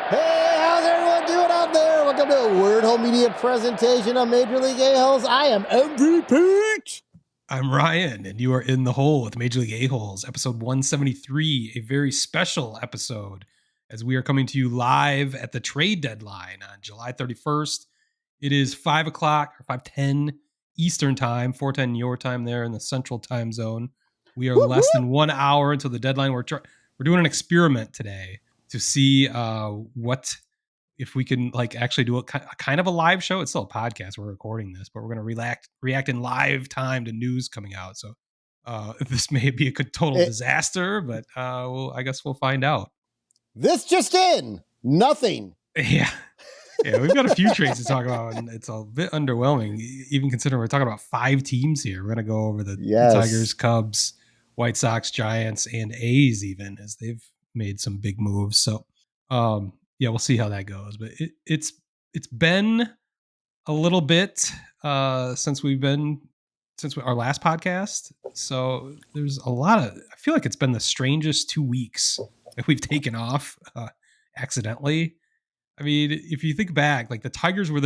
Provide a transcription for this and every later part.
Hey, how's everyone doing out there? Welcome to a Word Hole Media presentation of Major League A-Holes. I am MVP. I'm Ryan, and you are in the hole with Major League A-Holes, episode 173, a very special episode, as we are coming to you live at the trade deadline on July 31st. It is 5 o'clock, or 5:10 Eastern time, 4:10 your time there in the Central Time Zone. We are less than 1 hour until the deadline. We're doing an experiment today to see if we can actually do a kind of a live show. It's still a podcast. We're recording this, but we're going to react in live time to news coming out. So this may be a total disaster, but I guess we'll find out. This just in, nothing. Yeah, we've got a few trades to talk about, and it's a bit underwhelming, even considering we're talking about 5 teams here. We're going to go over the Tigers, Cubs, White Sox, Giants, and A's even, as they've made some big moves. So yeah, we'll see how that goes. But it's been a little bit since our last podcast. So there's a lot of, I feel like it's been the strangest 2 weeks that we've taken off accidentally. I mean, if you think back, like the Tigers were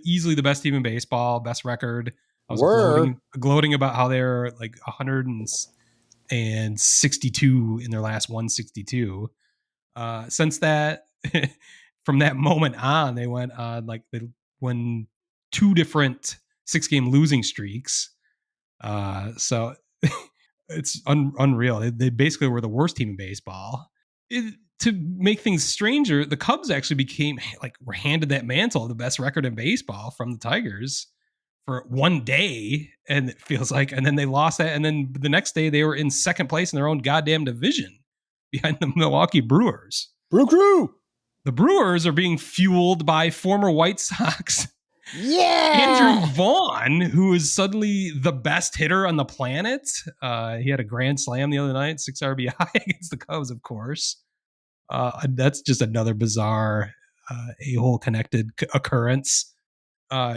easily the best team in baseball, best record. I was gloating about how they're like 162 in their last 162. Since that, from that moment on, they went on they won 2 different 6-game losing streaks. So it's unreal. They basically were the worst team in baseball. To make things stranger, the Cubs actually were handed that mantle of the best record in baseball from the Tigers for one day, and it feels like, and then they lost that, and then the next day they were in second place in their own goddamn division behind the Milwaukee Brewers. Brew Crew! The Brewers are being fueled by former White Sox Andrew Vaughn, who is suddenly the best hitter on the planet. He had a grand slam the other night, 6 RBI against the Cubs, of course. That's just another bizarre a-hole connected occurrence.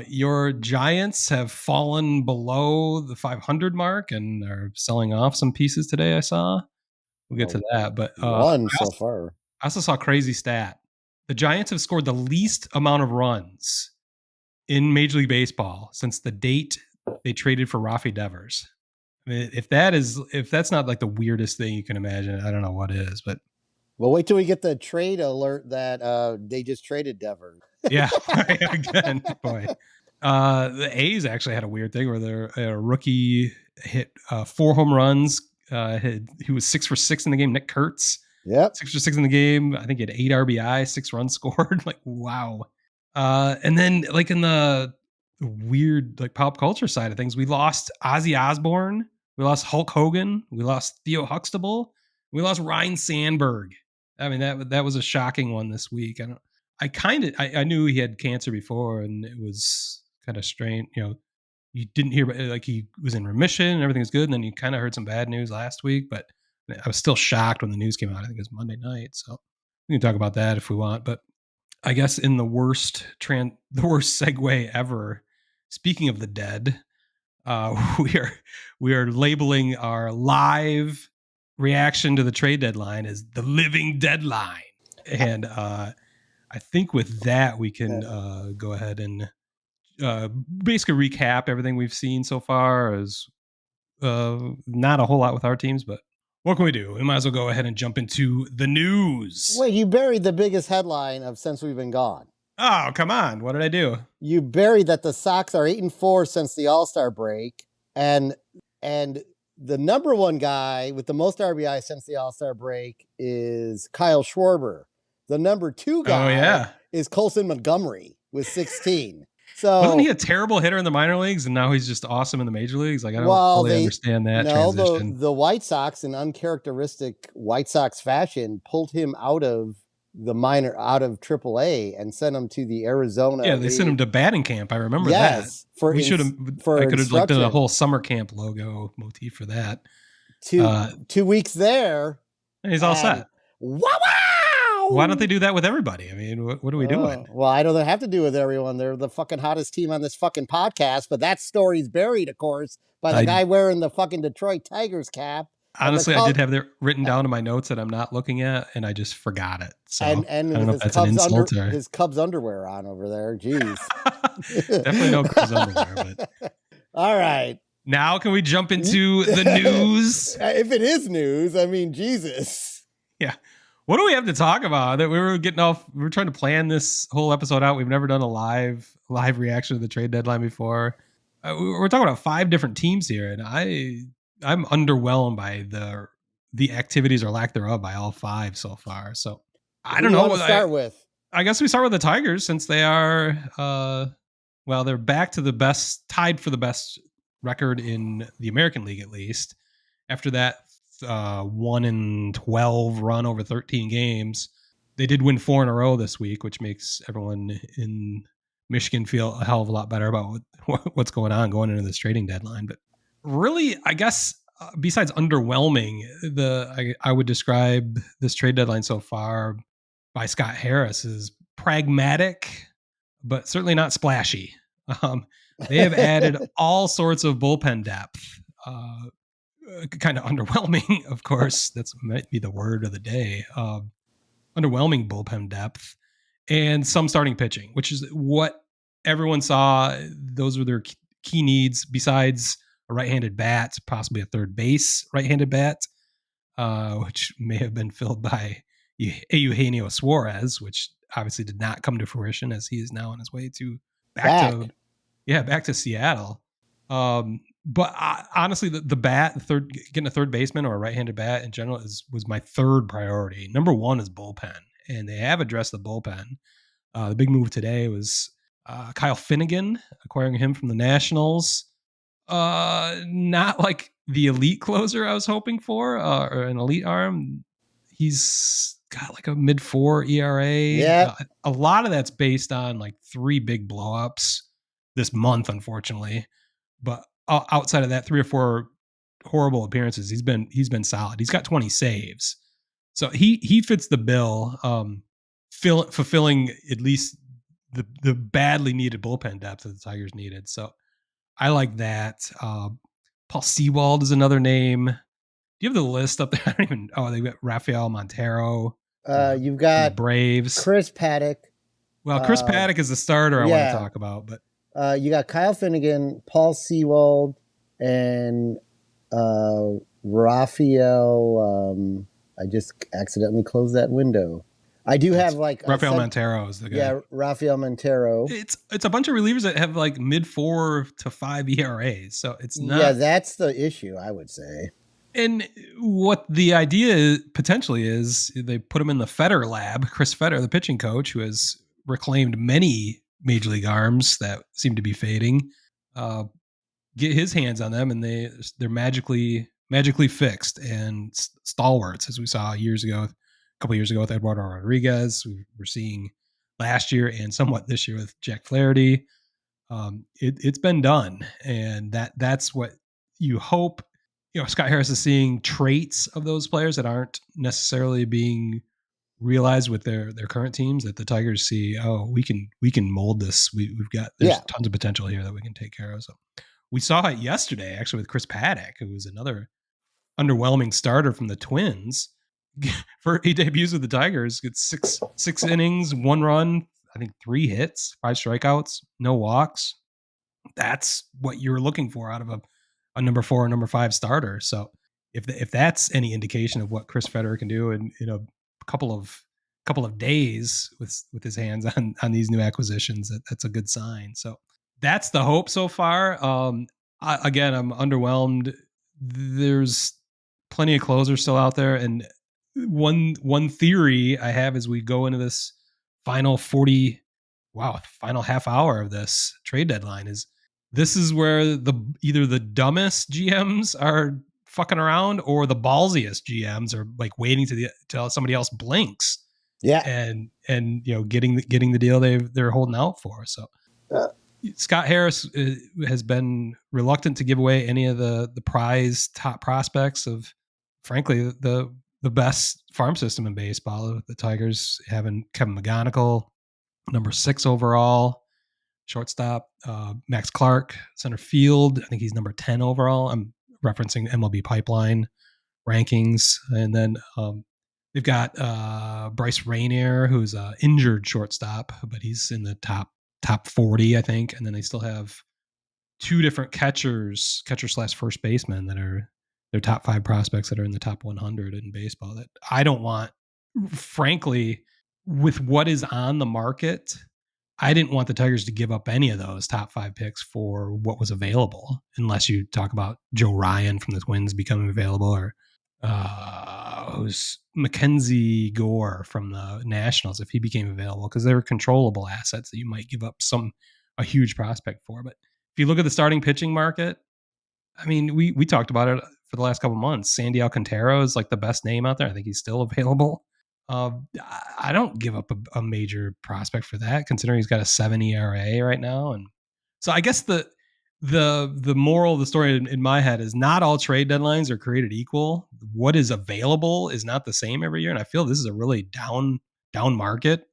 Your Giants have fallen below the 500 mark and are selling off some pieces today, I saw. We'll get to that. But one so far. I also saw a crazy stat. The Giants have scored the least amount of runs in Major League Baseball since the date they traded for Rafi Devers. I mean, if that's not like the weirdest thing you can imagine, I don't know what is. But well, wait till we get the trade alert that they just traded Devers. Yeah, again, boy. The A's actually had a weird thing where a rookie hit 4 home runs. He was 6 for 6 in the game. Nick Kurtz. Yep. 6 for 6 in the game. I think he had 8 RBI, 6 runs scored. Like, wow. And then like in the weird like pop culture side of things, we lost Ozzy Osbourne. We lost Hulk Hogan. We lost Theo Huxtable. We lost Ryan Sandberg. I mean, that was a shocking one this week. I knew he had cancer before, and it was kind of strange. You know, you didn't hear like he was in remission and everything was good. And then you kind of heard some bad news last week, but I was still shocked when the news came out. I think it was Monday night. So we can talk about that if we want. But I guess in the worst segue ever, speaking of the dead, we are labeling our live reaction to the trade deadline as the living deadline. And I think with that, we can go ahead and basically recap everything we've seen so far. As not a whole lot with our teams, but what can we do? We might as well go ahead and jump into the news. Wait, you buried the biggest headline of since we've been gone. Oh, come on. What did I do? You buried that the Sox are 8-4 since the All-Star break, and the number one guy with the most RBI since the All-Star break is Kyle Schwarber. The number 2 guy is Colson Montgomery with 16. So wasn't he a terrible hitter in the minor leagues, and now he's just awesome in the major leagues? Like, I don't fully understand that transition. The White Sox, in uncharacteristic White Sox fashion, pulled him out of AAA and sent him to the Arizona. Yeah, they sent him to batting camp. I remember that. I could have done a whole summer camp logo motif for that. 2 weeks there, and he's all set. Wow! Why don't they do that with everybody? I mean, what are we doing? Well, I don't have to do with everyone. They're the fucking hottest team on this fucking podcast, but that story's buried, of course, by the guy wearing the fucking Detroit Tigers cap Honestly, I did have that written down in my notes that I'm not looking at, and I just forgot it. So and I don't with know if that's an insult or his Cubs underwear on over there. Jeez. definitely no Cubs underwear. But all right, now can we jump into the news? If it is news, I mean, Jesus. Yeah. What do we have to talk about? That we were getting off. We were trying to plan this whole episode out. We've never done a live reaction to the trade deadline before. We're talking about 5 different teams here, and I'm underwhelmed by the activities or lack thereof by all 5 so far. So I Who don't do you know. want to start with? I guess we start with the Tigers since they are well, they're back to the best, tied for the best record in the American League at least. After that 1-12 run over 13 games, they did win 4 in a row this week, which makes everyone in Michigan feel a hell of a lot better about what's going on going into this trading deadline. But really, I guess besides underwhelming, I would describe this trade deadline so far by Scott Harris is pragmatic, but certainly not splashy. They have added all sorts of bullpen depth. Kind of underwhelming, of course. That's might be the word of the day. Underwhelming bullpen depth and some starting pitching, which is what everyone saw. Those were their key needs besides a right-handed bat, possibly a third base right-handed bat, which may have been filled by Eugenio Suarez, which obviously did not come to fruition as he is now on his way to back to Seattle. But honestly, the bat, getting a third baseman or a right-handed bat in general was my third priority. Number 1 is bullpen, and they have addressed the bullpen. The big move today was Kyle Finnegan, acquiring him from the Nationals. Not like the elite closer I was hoping for, or an elite arm. He's got like a mid-4 ERA. Yeah. A lot of that's based on like 3 big blowups this month, unfortunately. But outside of that, 3 or 4 horrible appearances, he's been solid. He's got 20 saves, so he fits the bill, fulfilling at least the badly needed bullpen depth that the Tigers needed. So I like that. Paul Sewald is another name. Do you have the list up there? I don't even. Oh, they got Rafael Montero. You've got the Braves. Chris Paddock. Well, Chris Paddock is the starter I want to talk about, but you got Kyle Finnegan, Paul Sewald, and Rafael. I just accidentally closed that window. I do have like Rafael Montero is the guy. Yeah, Rafael Montero. It's a bunch of relievers that have like mid-4 to 5 ERAs, so it's not. Yeah, that's the issue, I would say. And what the idea potentially is, they put him in the Fetter lab. Chris Fetter, the pitching coach, who has reclaimed many major league arms that seem to be fading, get his hands on them, and they're magically fixed and stalwarts, as we saw a couple years ago with Eduardo Rodriguez. We're seeing last year and somewhat this year with Jack Flaherty. It's been done, and that's what you hope. Scott Harris is seeing traits of those players that aren't necessarily being realized with their current teams, that the Tigers see, oh, we can mold this. There's tons of potential here that we can take care of. So we saw it yesterday actually with Chris Paddock, who was another underwhelming starter from the Twins. He debuts with the Tigers, gets six innings, 1 run, I think 3 hits, 5 strikeouts, no walks. That's what you're looking for out of a number 4 or number 5 starter. So if that's any indication of what Chris Federer can do in a couple of days with his hands on these new acquisitions, that's a good sign. So that's the hope so far. Again, I'm underwhelmed. There's plenty of closers still out there, and one theory I have as we go into this final final half hour of this trade deadline is this is where either the dumbest GMs are fucking around or the ballsiest GMs are like waiting till somebody else blinks. Yeah. And getting the deal they're holding out for. So Scott Harris has been reluctant to give away any of the prize top prospects of, frankly, the best farm system in baseball. The Tigers having Kevin McGonigal, number 6 overall, shortstop, Max Clark, center field. I think he's number 10 overall. I'm referencing MLB Pipeline. rankings. And then they've got Bryce Rainier, who's an injured shortstop, but he's in the top 40, I think. And then they still have two different catcher slash first baseman that are their top 5 prospects that are in the top 100 in baseball that I don't want, frankly, with what is on the market. I didn't want the Tigers to give up any of those top 5 picks for what was available, unless you talk about Joe Ryan from the Twins becoming available, or who's Mackenzie Gore from the Nationals if he became available, because they were controllable assets that you might give up a huge prospect for. But if you look at the starting pitching market, I mean, we talked about it for the last couple of months. Sandy Alcantara is like the best name out there. I think he's still available. I don't give up a major prospect for that, considering he's got a 7 ERA right now. And so I guess the moral of the story in my head is not all trade deadlines are created equal. What is available is not the same every year, and I feel this is a really down market.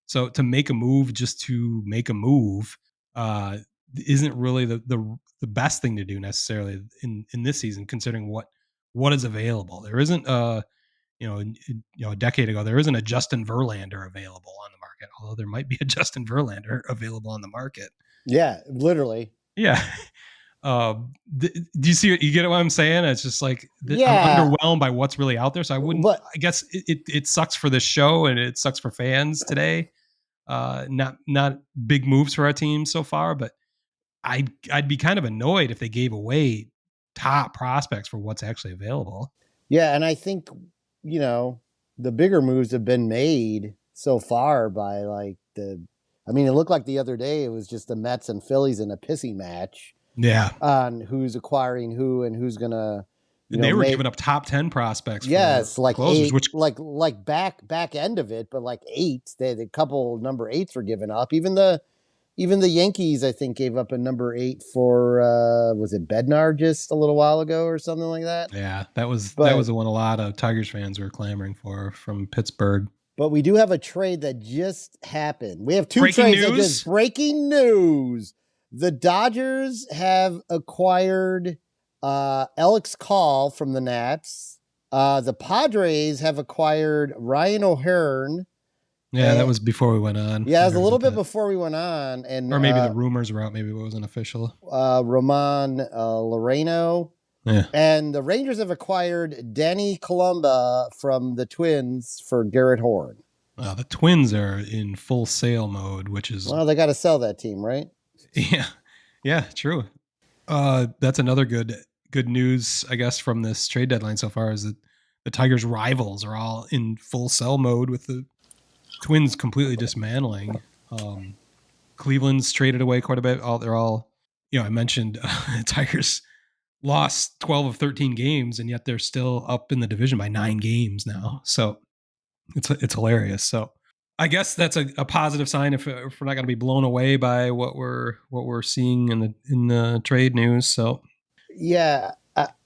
So to make a move just to make a move isn't really the best thing to do necessarily in this season, considering what is available. There isn't a decade ago, there isn't a Justin Verlander available on the market, although there might be a Justin Verlander available on the market. Yeah, literally. Yeah. Do you see what you get what I'm saying? It's just like I'm underwhelmed by what's really out there. So I wouldn't. But I guess it sucks for this show and it sucks for fans today. Not big moves for our team so far, but I'd be kind of annoyed if they gave away top prospects for what's actually available. Yeah, and I think the bigger moves have been made so far by I mean, it looked like the other day it was just the Mets and Phillies in a pissing match. Yeah. On who's acquiring who and who's gonna. They were giving up top 10 prospects. Yes, for like closers, 8, which like back end of it, but like 8. The couple number 8s were given up. Even the Yankees, I think, gave up a number 8 for was it Bednar just a little while ago or something like that. Yeah, that was the one a lot of Tigers fans were clamoring for from Pittsburgh. But we do have a trade that just happened. We have 2 trades that just breaking news. The Dodgers have acquired Alex Call from the Nats. The Padres have acquired Ryan O'Hearn. Yeah, that was before we went on. Yeah, it was a little bit before we went on. Or maybe the rumors were out. Maybe it wasn't official. Roman Loreno. Yeah. And the Rangers have acquired Danny Columba from the Twins for Garrett Horn. The Twins are in full sale mode, which is... Well, they got to sell that team, right? Yeah, true. That's another good news, I guess, from this trade deadline so far, is that the Tigers' rivals are all in full sell mode, with the Twins completely dismantling. Cleveland's traded away quite a bit. They're all, I mentioned Tigers lost 12 of 13 games, and yet they're still up in the division by 9 games now. So it's hilarious. So I guess that's a positive sign if we're not going to be blown away by what we're seeing in the trade news. So yeah,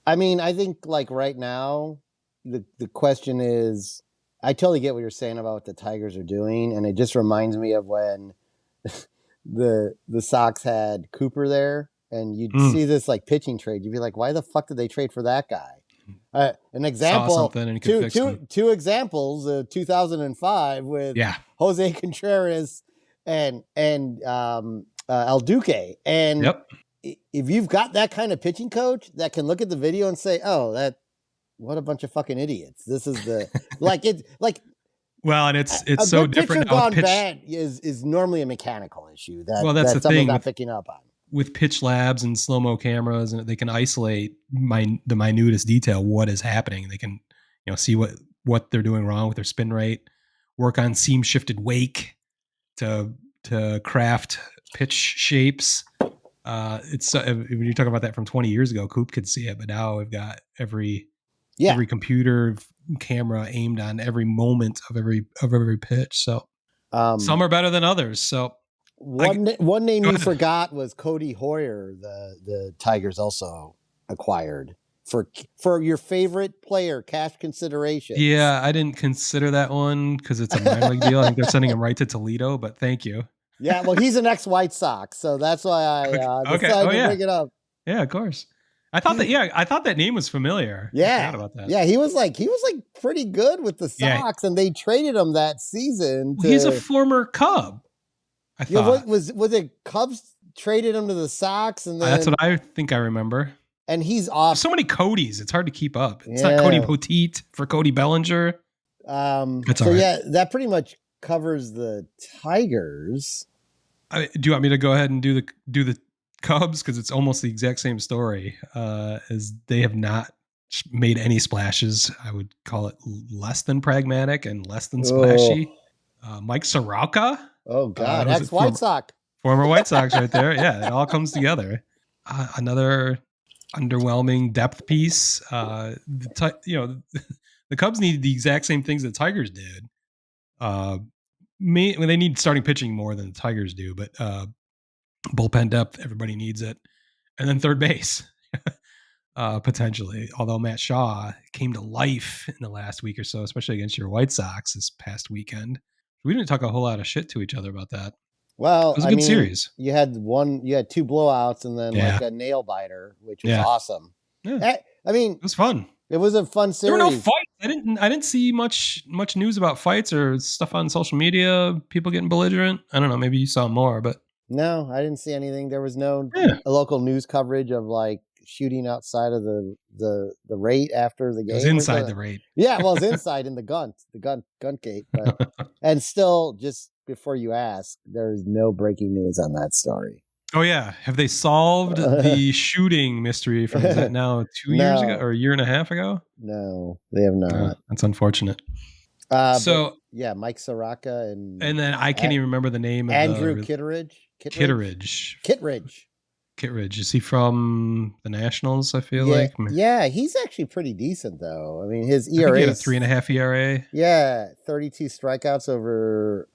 I mean, I think like right now the question is, I totally get what you're saying about what the Tigers are doing, and it just reminds me of when the Sox had Cooper there, and you'd see this like pitching trade. You'd be like, why the fuck did they trade for that guy? An example, two examples, 2005 with Jose Contreras and El Duque. And if you've got that kind of pitching coach that can look at the video and say, oh, what a bunch of fucking idiots. This is the well, and it's so different now. Gone bad is normally a mechanical issue that that's the thing not picking up on. With pitch labs and slow-mo cameras, and they can isolate the minutest detail what is happening. They can see what they're doing wrong with their spin rate, work on seam shifted wake to craft pitch shapes. It's when you talk about that from 20 years ago, Coop could see it, but now we've got every computer camera aimed on every moment of every pitch. So some are better than others. So one name you forgot was Cody Hoyer. The Tigers also acquired for your favorite player, cash consideration. Yeah, I didn't consider that one because it's a minor league deal. I think they're sending him right to Toledo, but thank you. Yeah, well, he's an ex-White Sox, so that's why I decided to bring it up. Yeah, of course. I thought that name was familiar. I Yeah. forgot about that. Yeah, he was like pretty good with the Yeah. Sox, and they traded him that season Well, he's a to. former Cub, I Yeah, what thought. was it? Cubs traded him to the Sox, and That's what then I think I remember. and he's There's off. so many Codys. It's hard to keep up. It's not Cody Yeah. Poteet for Cody Bellinger. That's So all right. yeah, that pretty much covers the Tigers. Do you want me to go ahead and do the Cubs, because it's almost the exact same story, as they have not made any splashes. I would call it less than pragmatic and less than splashy. Mike Soroka. Oh God, Was it ex-White Sox. former White Sox right there? Yeah, it all comes together. Another underwhelming depth piece. The Cubs needed the exact same things that Tigers did. They need starting pitching more than the Tigers do, but bullpen depth, everybody needs it. And then third base, potentially. Although Matt Shaw came to life in the last week or so, especially against your White Sox this past weekend. We didn't talk a whole lot of shit to each other about that. Well, It was a good series. you had two blowouts and then Yeah. like a nail biter, which was Yeah. awesome. Yeah. It was fun. It was a fun series. There were no fights. I didn't see much news about fights or stuff on social media, people getting belligerent. I don't know, maybe you saw more, but No, I didn't see anything. There was no Yeah. local news coverage of like shooting outside of the rate after the game. It was inside the rate. Yeah, well, it's inside in the gun gate. But and still, just before you ask, there is no breaking news on that story. Oh yeah, have they solved the shooting mystery from is that now 2 years ago or a year and a half ago? No, they have not. That's unfortunate. So yeah, Mike Soroka and then I can't even remember the name of Andrew Kittredge. Kittredge. Is he from the Nationals? I feel like. Yeah, he's actually pretty decent though. I mean, his ERA. ERA He had a 3.5 ERA. Yeah, 32 strikeouts over.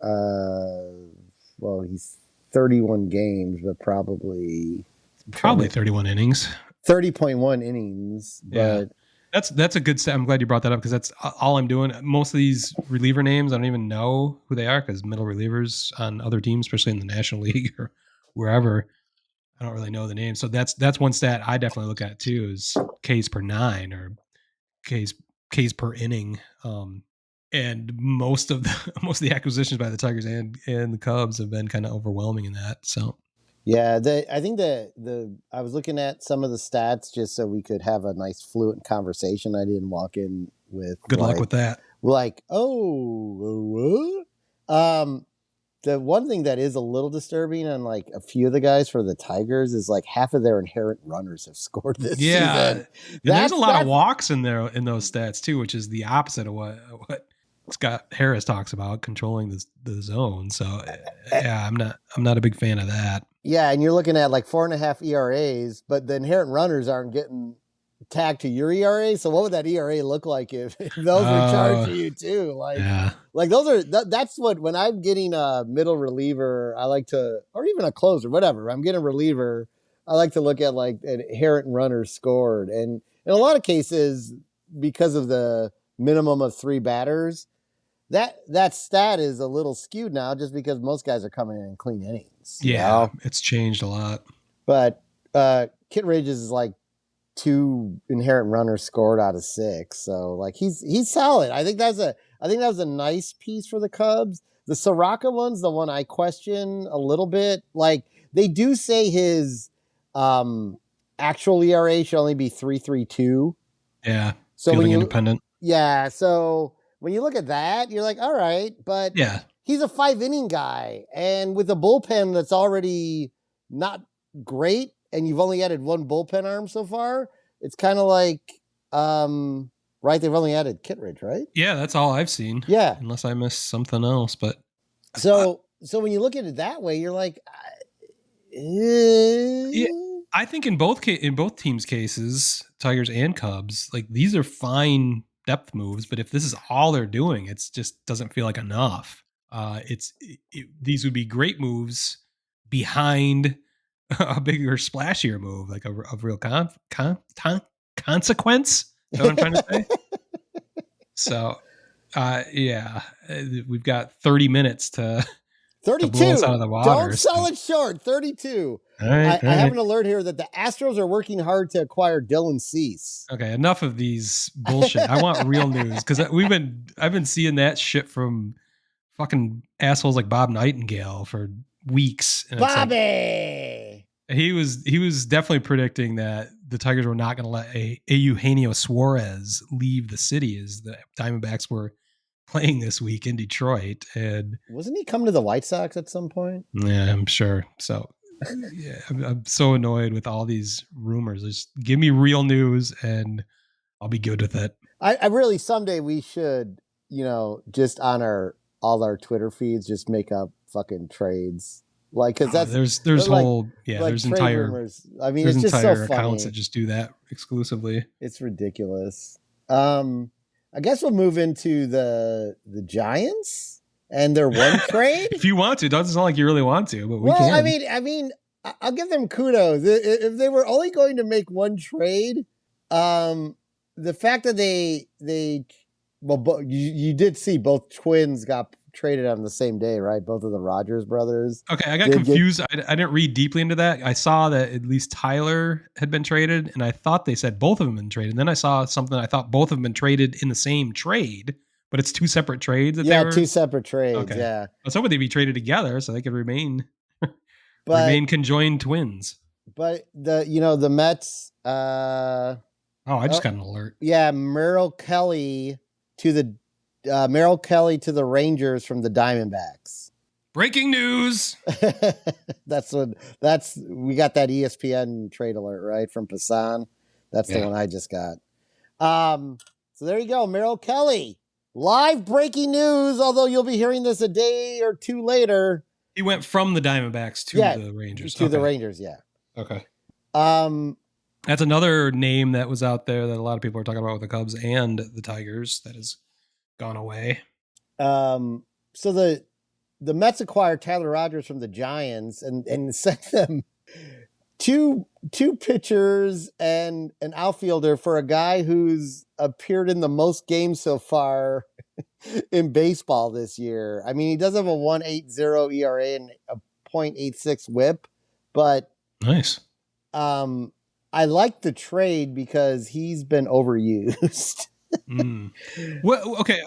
Well, he's 31 games, but probably 31 innings. 30.1 innings. But that's a good stat. I'm glad you brought that up because that's all I'm doing. Most of these reliever names, I don't even know who they are because middle relievers on other teams, especially in the National League or wherever, I don't really know the name. So that's one stat I definitely look at too is Ks per 9 or Ks per inning. And most of the acquisitions by the Tigers and the Cubs have been kind of overwhelming in that. So yeah, I think I was looking at some of the stats just so we could have a nice fluent conversation. I didn't walk in with good luck with that. Like, oh, what? The one thing that is a little disturbing on like a few of the guys for the Tigers is like half of their inherent runners have scored this season. There's a lot of walks in there in those stats too, which is the opposite of what Scott Harris talks about, controlling the zone. So yeah, I'm not a big fan of that. Yeah, and you're looking at like 4.5 ERAs, but the inherent runners aren't getting tagged to your ERA. So what would that ERA look like if those were charged to you too? Like those are that's what when I'm getting a middle reliever, I like to, or even a closer, whatever. I'm getting a reliever, I like to look at like an inherent runner scored, and in a lot of cases, because of the minimum of 3 batters, that stat is a little skewed now, just because most guys are coming in clean innings. Yeah, it's changed a lot. But Kittredge is like 2 inherent runners scored out of 6, so like he's solid. I think that was a nice piece for the Cubs. The Soroka one's the one I question a little bit. Like they do say his actual ERA should only be 3.32. Yeah, so feeling independent. Yeah, so when you look at that, you're like, all right, but yeah, he's a 5-inning guy, and with a bullpen that's already not great, and you've only added 1 bullpen arm so far, it's kind of like, right? They've only added Kittredge, right? Yeah, that's all I've seen. Yeah, unless I missed something else. But so when you look at it that way, you're like, yeah, I think in both teams' cases, Tigers and Cubs, like these are fine depth moves, but if this is all they're doing, it just doesn't feel like enough. These would be great moves behind a bigger, splashier move, like a real consequence. Is that what I'm trying to say? So, yeah, we've got 30 minutes to to blow us out 32. of the Don't water. sell So. it short. 32. All right, all I have right. an alert here that the Astros are working hard to acquire Dylan Cease. Okay, enough of these bullshit. I want real news because I've been seeing that shit from fucking assholes like Bob Nightingale for weeks, and it's like Bobby. he was definitely predicting that the Tigers were not going to let a Eugenio Suarez leave the city as the Diamondbacks were playing this week in Detroit, and Wasn't he coming to the White Sox at some point? yeah, I'm sure. So yeah, I'm so annoyed with all these rumors. Just give me real news, and I'll be good with it. I really someday we should, just on all our Twitter feeds, just make up fucking trades. Like, because there's like, whole like there's trade entire rumors. I mean, there's it's just so entire accounts that funny. just do that exclusively. It's ridiculous. I guess we'll move into the Giants and their one trade. If you want to, it doesn't sound like you really want to, but we Well, can. I mean, I'll give them kudos. If they were only going to make one trade, the fact that you did see both twins got traded on the same day, right? Both of the Rogers brothers. Okay, I got confused. I didn't read deeply into that. I saw that at least Tyler had been traded, and I thought they said both of them been traded. And then I saw something. I thought both of them been traded in the same trade, but it's two separate trades. Two separate trades. Okay. Yeah, I was hoping they'd be traded together so they could remain conjoined twins. But the Mets. I just got an alert. Yeah, Merrill Kelly to the Rangers from the Diamondbacks. Breaking news. We got that ESPN trade alert, right, from Passan. That's the one I just got. So there you go, Merrill Kelly. Live breaking news, although you'll be hearing this a day or two later. He went from the Diamondbacks to the Rangers. The Rangers, yeah. Okay. That's another name that was out there that a lot of people are talking about with the Cubs and the Tigers that has gone away. So the Mets acquired Tyler Rogers from the Giants and sent them two pitchers and an outfielder for a guy who's appeared in the most games so far in baseball this year. I mean, he does have a 1.80 ERA and a 0.86 WHIP, but nice. I like the trade because he's been overused. Well, okay,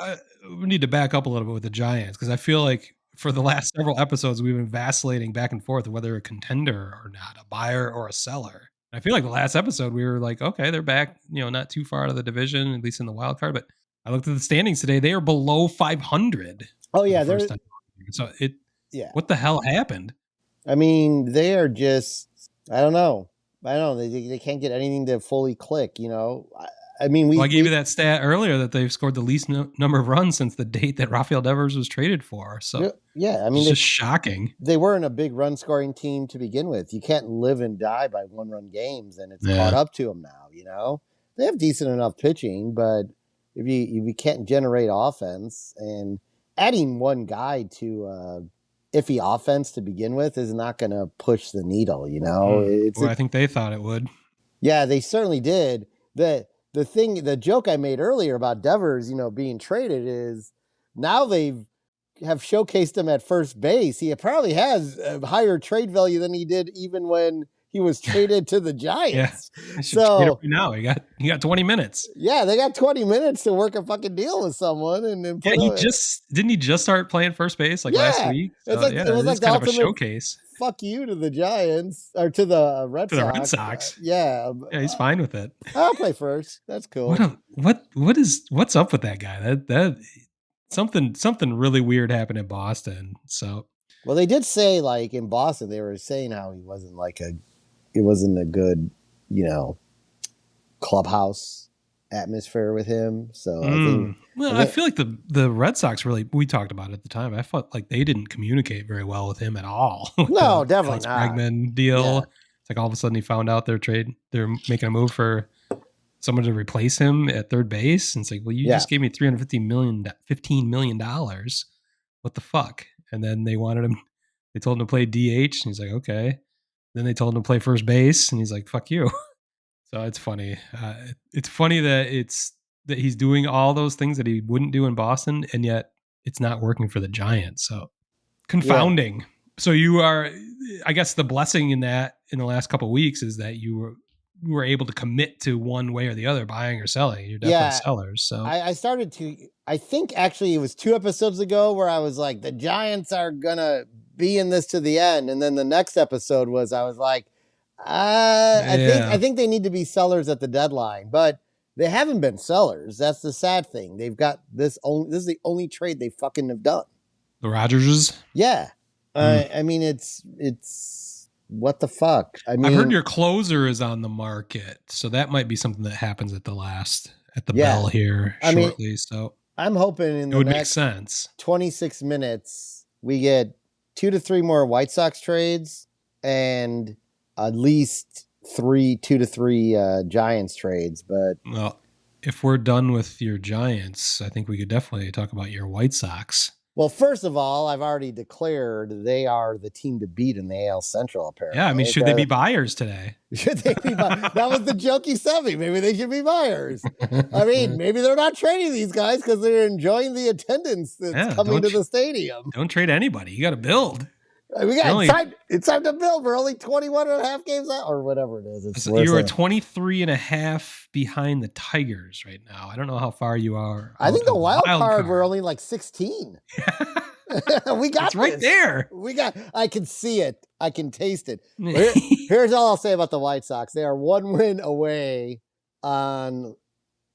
we need to back up a little bit with the Giants because I feel like for the last several episodes we've been vacillating back and forth whether a contender or not, a buyer or a seller. I feel like the last episode we were like, okay, they're back, not too far out of the division, at least in the wild card. But I looked at the standings today; they are below 500. Oh yeah, they're so it. Yeah, what the hell happened? I mean, they are just. I don't know. They can't get anything to fully click. I mean, I gave you that stat earlier that they've scored the least number of runs since the date that Rafael Devers was traded for. So yeah, I mean, it's just shocking. They weren't a big run scoring team to begin with. You can't live and die by 1-run games, and it's caught up to them now. They have decent enough pitching, but if you can't generate offense, and adding one guy to iffy offense to begin with is not going to push the needle. I think they thought it would. Yeah, they certainly did. The joke I made earlier about Devers, being traded is now they have showcased him at first base. He probably has a higher trade value than he did even when he was traded to the Giants. Yeah. So now he got 20 minutes. Yeah, they got 20 minutes to work a fucking deal with someone, and then didn't he just start playing first base last week? So, it was like the kind ultimate of a showcase. Fuck you to the Giants or to the Red Sox. The Red Sox. Yeah, he's fine with it. I'll play first. That's cool. What's up with that guy? That something really weird happened in Boston. So, well, they did say like in Boston, they were saying how he wasn't it wasn't a good, clubhouse atmosphere with him. So I feel like the Red Sox really, we talked about it at the time. I felt like they didn't communicate very well with him at all. No, definitely not. Bregman deal. Yeah. It's like all of a sudden he found out they're making a move for someone to replace him at third base. And it's like, well, you just gave me $15 million. What the fuck? And then they told him to play DH, and he's like, okay. Then they told him to play first base, and he's like, fuck you. So it's funny. It's funny that he's doing all those things that he wouldn't do in Boston, and yet it's not working for the Giants. So confounding. So you are, I guess the blessing in that in the last couple of weeks is that you were able to commit to one way or the other, buying or selling. You're definitely sellers. So I started to, I think actually it was 2 episodes ago where I was like, the Giants are gonna be in this to the end. And then the next episode was, I was like, I think they need to be sellers at the deadline, but they haven't been sellers. That's the sad thing. They've got this is the only trade they fucking have done. The Rodgerses? Yeah. I mean, it's what the fuck? I mean, I've heard your closer is on the market, so that might be something that happens at the bell here shortly. So I'm hoping in the next 26 minutes we get 2 to 3 more White Sox trades and at least 2 to 3 Giants trades. But well, if we're done with your Giants, I think we could definitely talk about your White Sox. Well, first of all, I've already declared they are the team to beat in the AL Central, apparently. Yeah, I mean, should they be buyers today? Should they be buyers? That was the joke you sent me. Maybe they should be buyers. I mean, maybe they're not trading these guys because they're enjoying the attendance that's coming to the stadium. Don't trade anybody. You got to build. It's time to build. We're only 21 and a half games out, or whatever it is. You're 23 and a half behind the Tigers right now. I don't know how far you are. I think the wild card, we're only like 16. We got it's right there. I can see it. I can taste it. Here's all I'll say about the White Sox. They are 1 win away on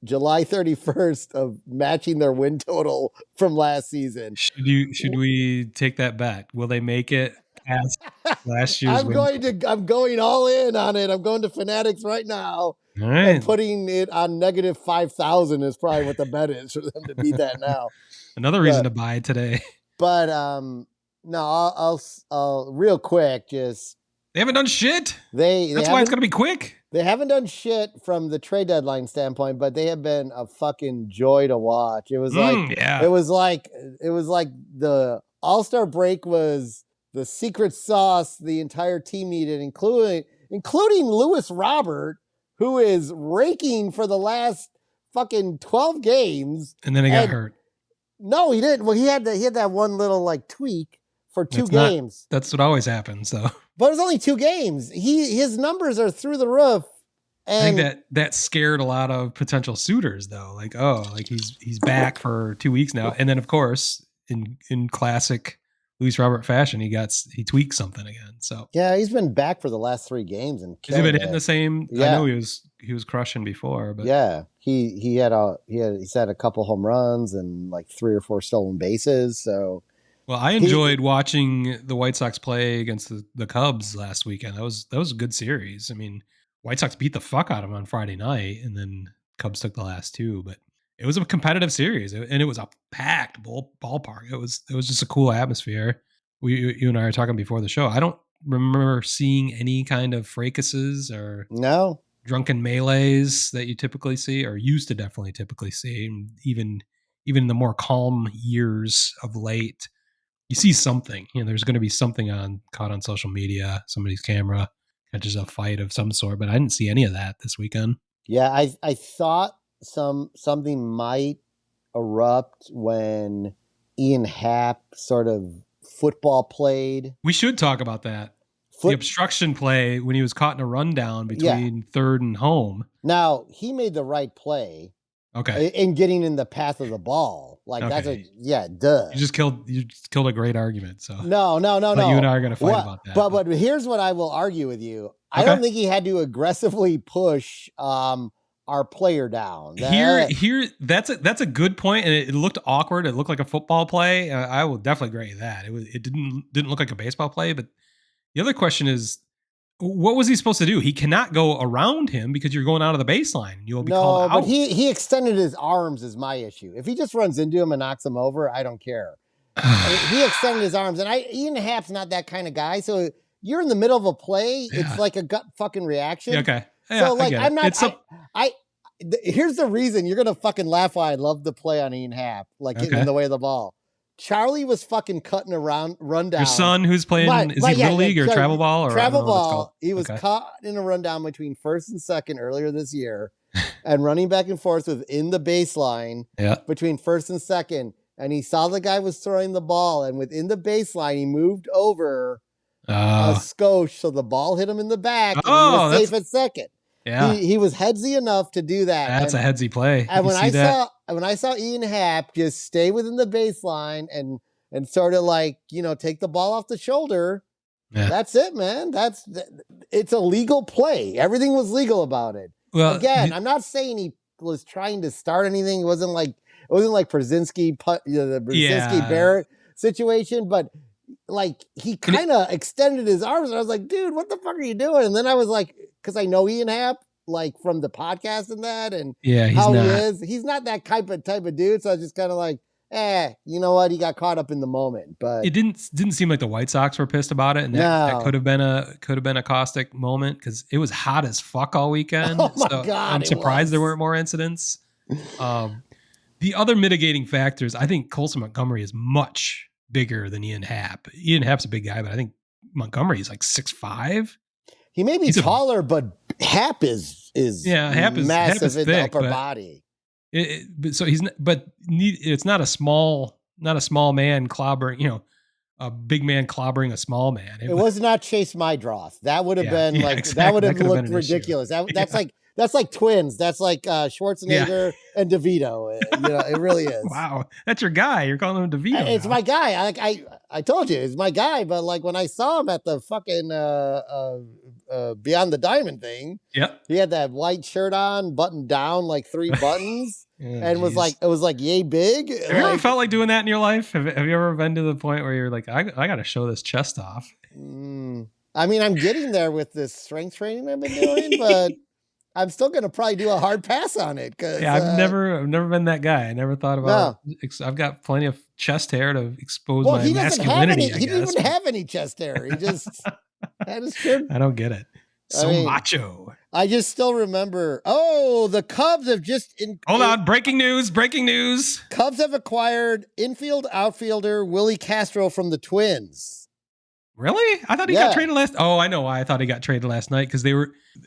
July 31st of matching their win total from last season. Should we take that bet? Will they make it past last year's I'm going all in on it. I'm going to Fanatics right now. All right. And putting it on negative 5,000 is probably what the bet is for them to beat that now. Another reason to buy today. But no, I'll real quick just. They haven't done shit. That's why it's gonna be quick. They haven't done shit from the trade deadline standpoint, but they have been a fucking joy to watch. It was it was like the All-Star break was the secret sauce the entire team needed, including Lewis Robert, who is raking for the last fucking 12 games. And then he got hurt. No, he didn't. Well, he had that one little like tweak for 2 games. That's what always happens, though. But it was only 2 games. His numbers are through the roof. And I think that scared a lot of potential suitors, though. Like, he's back for 2 weeks now, and then of course, in classic Luis Robert fashion, he tweaked something again. So yeah, he's been back for the last 3 games and he's been hitting the same. Yeah. I know he was crushing before, but yeah, he's had a couple home runs and like 3 or 4 stolen bases. So. Well, I enjoyed watching the White Sox play against the Cubs last weekend. That was a good series. I mean, White Sox beat the fuck out of them on Friday night, and then Cubs took the last 2. But it was a competitive series, and it was a packed ballpark. It was just a cool atmosphere. You and I were talking before the show. I don't remember seeing any kind of fracases or drunken melees that you typically see, or used to definitely typically see, and even in the more calm years of late. You see something, there's going to be something caught on social media. Somebody's camera catches a fight of some sort, but I didn't see any of that this weekend. Yeah, I thought something might erupt when Ian Happ sort of football played. We should talk about that. The obstruction play when he was caught in a rundown between third and home. Now, he made the right play. Okay. In getting in the path of the ball. That's duh. You just killed a great argument. So No. You and I are going to fight about that. But here's what I will argue with you. I don't think he had to aggressively push our player down. Here, that's a good point, and it looked awkward. It looked like a football play. I will definitely grant you that. It didn't look like a baseball play. But the other question is, what was he supposed to do? He cannot go around him because you're going out of the baseline. You'll be called out. No, but he extended his arms is my issue. If he just runs into him and knocks him over, I don't care. He extended his arms, and Ian Happ's not that kind of guy. So you're in the middle of a play. Yeah. It's like a gut fucking reaction. Yeah, okay. Yeah, so I'm not. Here's the reason you're gonna fucking laugh. Why I love the play on Ian Happ, getting in the way of the ball. Charlie was fucking cutting around rundown. Your son, who's playing, is he Little League or Travel Ball? Travel Ball. He was caught in a rundown between first and second earlier this year, and running back and forth within the baseline between first and second. and he saw the guy was throwing the ball, and within the baseline, he moved over a skosh, so the ball hit him in the back, and he was safe at second. Yeah. He was headsy enough to do that. That's a headsy play. And when I saw Ian Happ just stay within the baseline and sort of like, take the ball off the shoulder, that's it, man. It's a legal play. Everything was legal about it. Well, again, I'm not saying he was trying to start anything. It wasn't like Brzezinski, the Brzezinski Barrett situation, but like he kind of extended his arms, and I was like, dude, what the fuck are you doing? And then I was like, because I know Ian Happ, like from the podcast and that, and he is. He's not that type of dude. So I was just kind of like, you know what? He got caught up in the moment, but it didn't seem like the White Sox were pissed about it, and that could have been a caustic moment because it was hot as fuck all weekend. Oh my God, I'm surprised there weren't more incidents. The other mitigating factors, I think Colson Montgomery is much bigger than Ian Happ. Ian Happ's a big guy, but I think Montgomery is like 6'5". He may be taller, but Happ is massive in the upper body. So it's not a small man clobbering, a big man clobbering a small man. It was not Chase Mydroth. That would have been that would have looked ridiculous. That's like twins. That's like Schwarzenegger and DeVito. It really is. Wow, that's your guy. You're calling him DeVito. It's my guy. I told you, it's my guy. But like when I saw him at the fucking Beyond the Diamond thing, he had that white shirt on, buttoned down like 3 buttons, and it was like yay big. Have you ever felt like doing that in your life? Have you ever been to the point where you're like, I got to show this chest off? I mean, I'm getting there with this strength training I've been doing, but I'm still going to probably do a hard pass on it. I've never been that guy. I never thought about it. I've got plenty of chest hair to expose my masculinity. He didn't even have any chest hair. He just had his shirt. I don't get it. Macho. I just still remember. Oh, the Cubs have just hold on. Breaking news. Cubs have acquired infield outfielder Willie Castro from the Twins. Really? I thought he got traded last. Oh, I know why I thought he got traded last night, because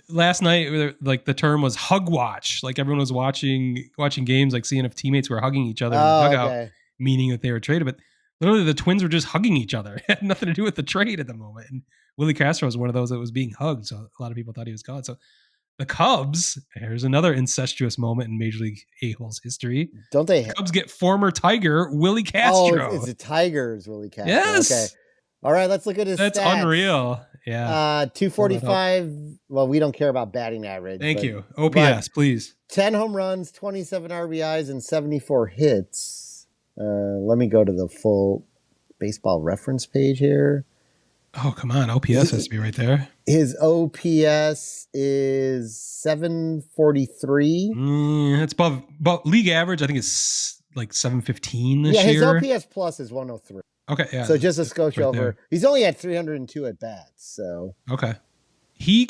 last night, like the term was hug watch. Like everyone was watching games, like seeing if teammates were hugging each other in the dugout, meaning that they were traded. But literally the Twins were just hugging each other. It had nothing to do with the trade at the moment. And Willie Castro was one of those that was being hugged. So a lot of people thought he was gone. So the Cubs, here's another incestuous moment in Major League A-holes history. Don't they? Cubs get former Tiger Willie Castro. Oh, it's the Tigers Willie Castro. Yes. Okay. All right, let's look at his stats. That's unreal. Yeah. 245. Well, we don't care about batting average. Thank you. OPS, please. 10 home runs, 27 RBIs, and 74 hits. Let me go to the full baseball reference page here. Oh, come on. OPS has to be right there. His OPS is 743. It's above league average. I think it's like 715 this year. Yeah, his OPS plus is 103. Okay, yeah. So just a scotch over. There. He's only had 302 at bats. So okay, he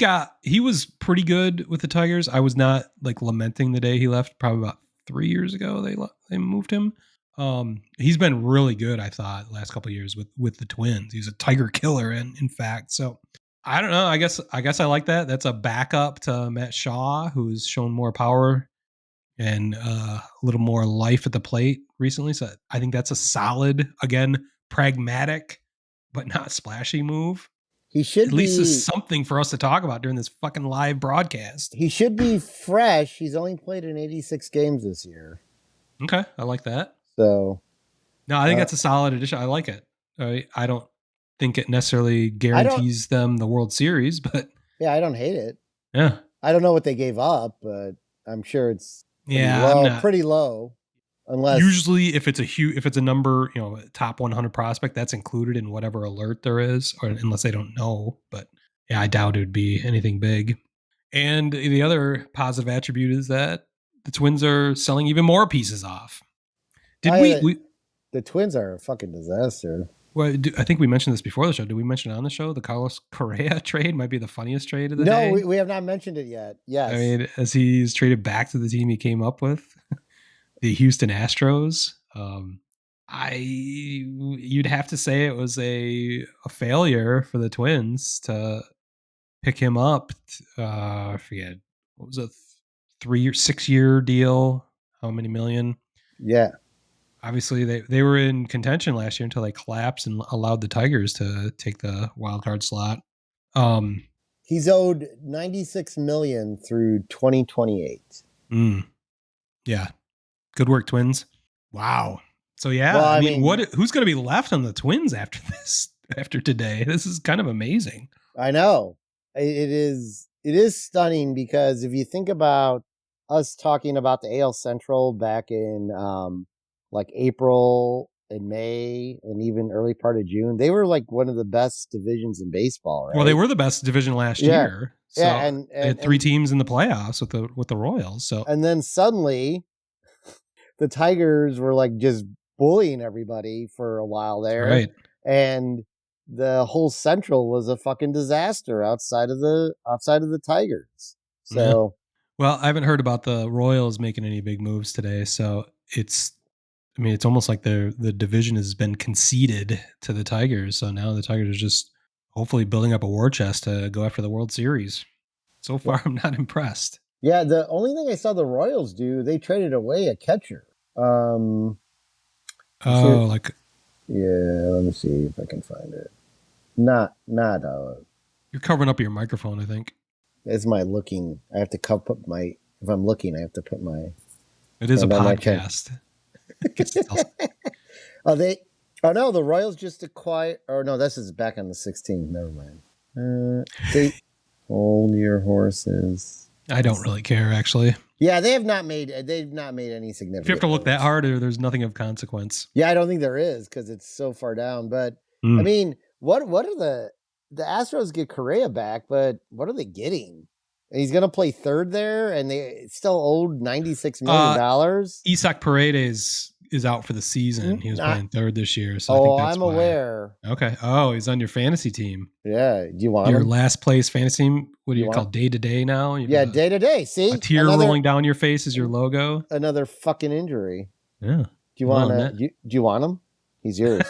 was pretty good with the Tigers. I was not like lamenting the day he left. Probably about 3 years ago they moved him. He's been really good, I thought, last couple of years with the Twins. He's a Tiger killer, in fact. So I don't know. I guess I like that. That's a backup to Matt Shaw, who's shown more power and a little more life at the plate recently. So I think that's a solid, again, pragmatic but not splashy move. He should at least is something for us to talk about during this fucking live broadcast. He should be fresh. He's only played in 86 games this year. Okay, I like that. So no, I think that's a solid addition. I like it. I don't think it necessarily guarantees them the World Series, but yeah, I don't hate it. Yeah, I don't know what they gave up, but I'm sure it's pretty low. Unless usually if it's a number, top 100 prospect, that's included in whatever alert there is, or unless they don't know. But yeah, I doubt it would be anything big. And the other positive attribute is that the Twins are selling even more pieces off. The Twins are a fucking disaster. Well, I think we mentioned this before the show. Did we mention it on the show? The Carlos Correa trade might be the funniest trade of the day. No, we have not mentioned it yet. Yes. I mean, as he's traded back to the team he came up with, the Houston Astros. You'd have to say it was a failure for the Twins to pick him up. I forget, what was a 6-year deal? How many million? Yeah. Obviously, they were in contention last year until they collapsed and allowed the Tigers to take the wild card slot. He's owed $96 million through 2028. Yeah, good work, Twins. Wow. So yeah, Well, I mean, who's going to be left on the Twins after this? After today, this is kind of amazing. I know it is. It is stunning because if you think about us talking about the AL Central back in like April and May and even early part of June, they were like one of the best divisions in baseball, right? Well, they were the best division last year. So yeah, and they had 3 teams in the playoffs with the Royals. So and then suddenly the Tigers were like just bullying everybody for a while there, right? And the whole Central was a fucking disaster outside of the Tigers. So, yeah. Well, I haven't heard about the Royals making any big moves today. So it's almost like the division has been conceded to the Tigers. So now the Tigers are just hopefully building up a war chest to go after the World Series. So far, I'm not impressed. Yeah, the only thing I saw the Royals do, they traded away a catcher. Yeah, let me see if I can find it. Not. You're covering up your microphone, I think. It's my looking. I have to put my. If I'm looking, I have to put my. It is a podcast. Oh no, the Royals just acquired. Or no, this is back on the 16th. Never mind. Hold your horses. I don't really care, actually. Yeah, they've not made any significant. If you have to look that hard, there's nothing of consequence. Yeah, I don't think there is because it's so far down. But I mean, what are the Astros get Correa back? But what are they getting? He's going to play third there, and they still owed $96 million. Isaac Paredes is out for the season. He was playing third this year, so I think that's I'm aware. Okay. Oh, he's on your fantasy team. Yeah. Do you want your him? last place fantasy team? What do you call day to day now? Yeah, day to day. See, a tear rolling down your face is your logo. Another fucking injury. Yeah. Do you want do you want him? He's yours.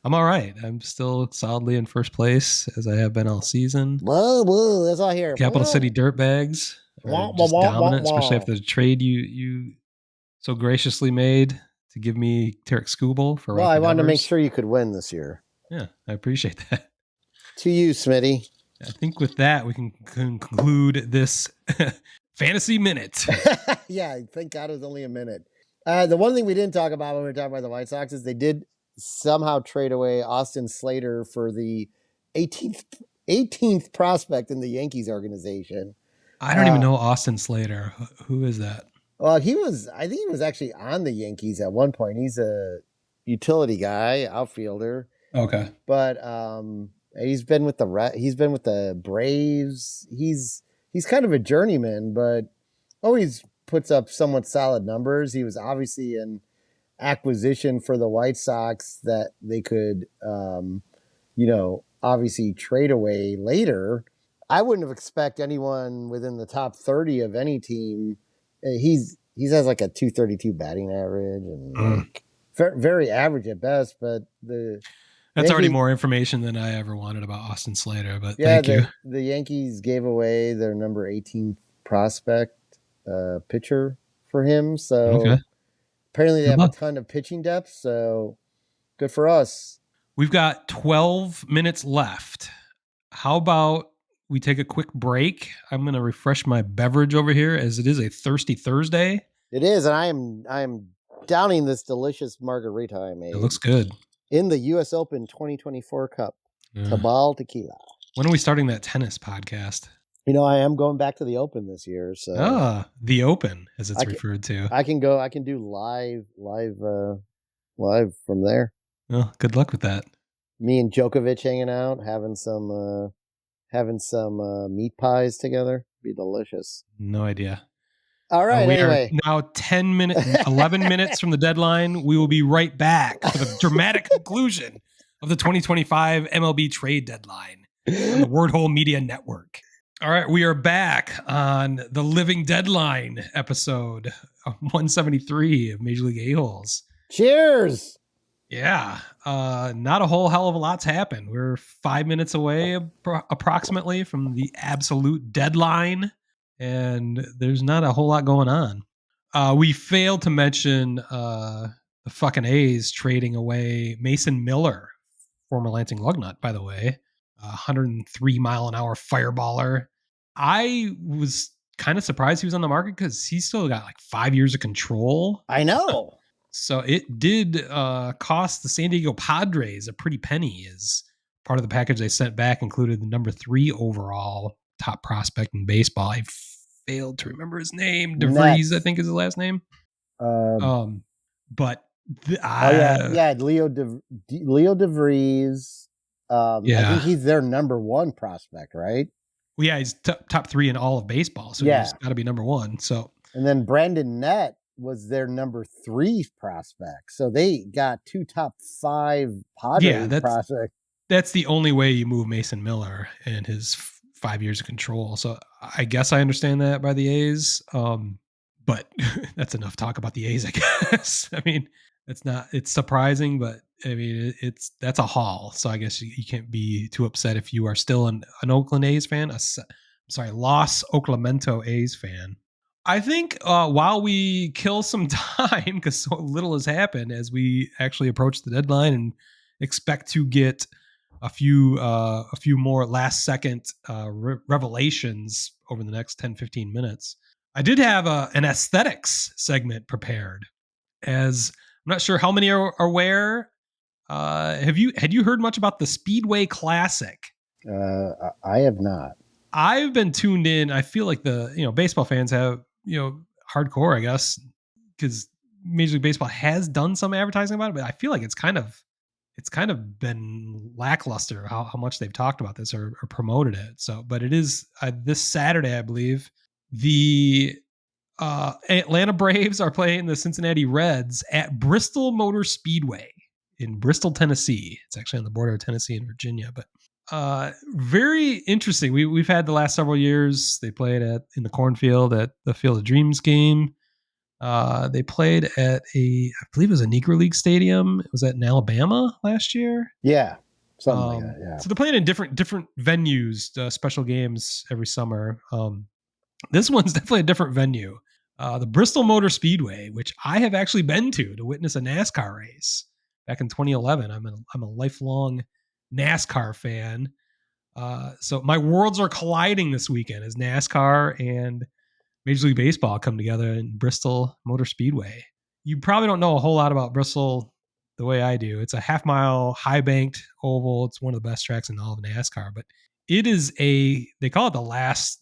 I'm all right. I'm still solidly in first place as I have been all season. Whoa, that's all here. Capital City Dirtbags are just dominant, especially after the trade you so graciously made to give me Tarek Skubal for. Well, I wanted to make sure you could win this year. Yeah, I appreciate that. To you, Smitty. I think with that we can conclude this fantasy minute. Yeah, thank God it was only a minute. The one thing we didn't talk about when we were talking about the White Sox is they did somehow trade away Austin Slater for the 18th prospect in the Yankees organization. I don't even know Austin Slater. Who is that? Well, I think he was actually on the Yankees at one point. He's a utility guy, outfielder. Okay. But he's been with the Braves. He's kind of a journeyman, but always puts up somewhat solid numbers. He was obviously an acquisition for the White Sox that they could obviously trade away later. I wouldn't have expected anyone within the top 30 of any team. He has like a 232 batting average and like very average at best, but that's already more information than I ever wanted about Austin Slater, but thank you. The Yankees gave away their number 18 prospect pitcher for him. So apparently they have a ton of pitching depth. So good for us. We've got 12 minutes left. How about we take a quick break? I'm going to refresh my beverage over here as it is a thirsty Thursday. It is. And I am downing this delicious margarita I made. It looks good. In the U.S. Open 2024 Cup. Tabal Tequila. When are we starting that tennis podcast? I am going back to the Open this year. So the Open, as it's referred to. I can do live from there. Well, good luck with that. Me and Djokovic hanging out, having some meat pies together. Be delicious. No idea. All right. Anyway, we are now 11 minutes from the deadline. We will be right back for the dramatic conclusion of the 2025 MLB trade deadline on the Word Hole Media Network. All right, we are back on the Living Deadline episode 173 of Major League A-Holes. Cheers. Yeah, not a whole hell of a lot's happened. We're 5 minutes away approximately from the absolute deadline, and there's not a whole lot going on. We failed to mention the fucking A's trading away Mason Miller, former Lansing Lugnut, by the way, 103-mile-an-hour fireballer. I was kind of surprised he was on the market because he's still got like 5 years of control. I know. So it did cost the San Diego Padres a pretty penny, as part of the package they sent back included the number 3 overall top prospect in baseball. I failed to remember his name. DeVries, I Nets. think, is his last name. But yeah, Leo DeVries. I think he's their number 1 prospect, right? Well, yeah, he's top 3 in all of baseball, so he's got to be number 1. So, and then Brandon Nett was their number 3 prospect. So they got 2 top 5 Padres prospects. That's the only way you move Mason Miller and his 5 years of control. So I guess I understand that by the A's. But that's enough talk about the A's, I guess. I mean, it's surprising, but I mean, that's a haul. So I guess you can't be too upset if you are still an Oakland A's fan. Los Oaklamento A's fan. I think while we kill some time, because so little has happened as we actually approach the deadline and expect to get a few more last second revelations over the next 10-15 minutes. I did have an aesthetics segment prepared, as I'm not sure how many are aware. Had you heard much about the Speedway Classic? I have not. I've been tuned in. I feel like the baseball fans have hardcore, I guess, because Major League Baseball has done some advertising about it, but I feel like it's kind of been lackluster how much they've talked about this or promoted it. So, but it is this Saturday, I believe. The Atlanta Braves are playing the Cincinnati Reds at Bristol Motor Speedway in Bristol, Tennessee. It's actually on the border of Tennessee and Virginia, but very interesting. We've had the last several years. They played in the cornfield at the Field of Dreams game. They played at I believe it was a Negro League stadium. It was in Alabama last year. Yeah, something like that. Yeah. So they're playing in different venues, special games every summer. This one's definitely a different venue. The Bristol Motor Speedway, which I have actually been to witness a NASCAR race back in 2011. I'm a lifelong NASCAR fan. So my worlds are colliding this weekend as NASCAR and Major League Baseball come together in Bristol Motor Speedway. You probably don't know a whole lot about Bristol the way I do. It's a half-mile high-banked oval. It's one of the best tracks in all of NASCAR, but it is they call it the last,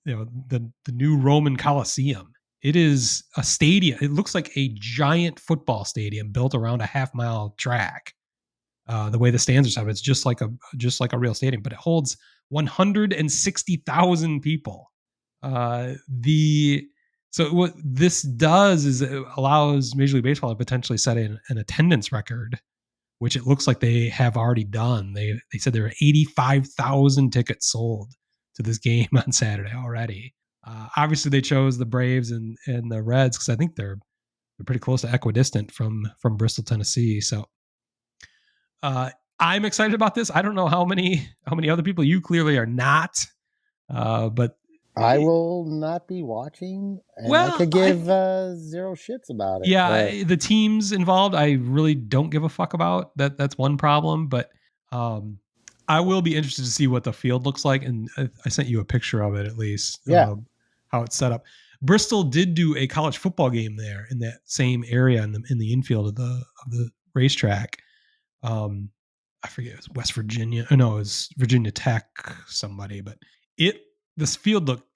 the new Roman Coliseum. It is a stadium. It looks like a giant football stadium built around a half-mile track. The way the stands are set up, it's just like a real stadium, but it holds 160,000 people. So what this does is it allows Major League Baseball to potentially set an attendance record, which it looks like they have already done. They said there were 85,000 tickets sold to this game on Saturday already. Obviously, they chose the Braves and the Reds because I think they're pretty close to equidistant from Bristol, Tennessee. So I'm excited about this. I don't know how many other people. You clearly are not, but I will not be watching, and I could give 0 shits about it. Yeah, the teams involved, I really don't give a fuck about. That's one problem, but I will be interested to see what the field looks like, and I sent you a picture of it at least. Yeah. How it's set up. Bristol did do a college football game there in that same area in the infield of the racetrack. I forget, it was West Virginia. No, it was Virginia Tech somebody, but this field looked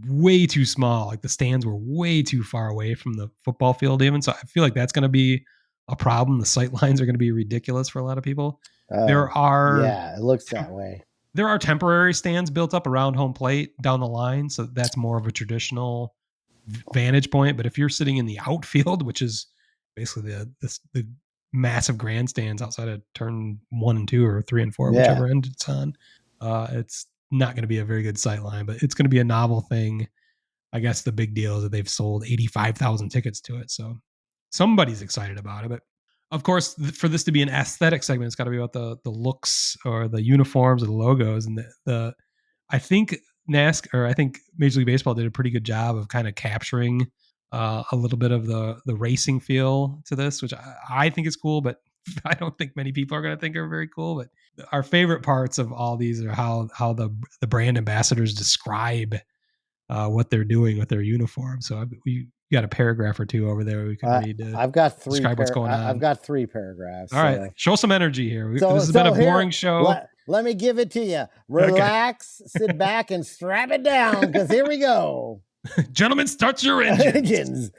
way too small. Like the stands were way too far away from the football field even. So I feel like that's going to be a problem. The sight lines are going to be ridiculous for a lot of people. It looks that way. There are temporary stands built up around home plate down the line. So that's more of a traditional vantage point. But if you're sitting in the outfield, which is basically the massive grandstands outside of turn 1 and 2 or 3 and 4, whichever end it's on, it's not going to be a very good sight line, but it's going to be a novel thing. I guess the big deal is that they've sold 85,000 tickets to it. So somebody's excited about it. But of course, for this to be an aesthetic segment, it's got to be about the looks or the uniforms or the logos. And I think NASCAR, or I think Major League Baseball did a pretty good job of kind of capturing a little bit of the racing feel to this, which I think is cool, but I don't think many people are going to think are very cool. But our favorite parts of all these are how the brand ambassadors describe what they're doing with their uniform. So we got a paragraph or two over there we can read to I've got describe what's going on. I've got 3 paragraphs. All right, show some energy here. This has been So a boring here, show. let me give it to you. Relax, sit back, and strap it down, because here we go. Gentlemen, start your engines.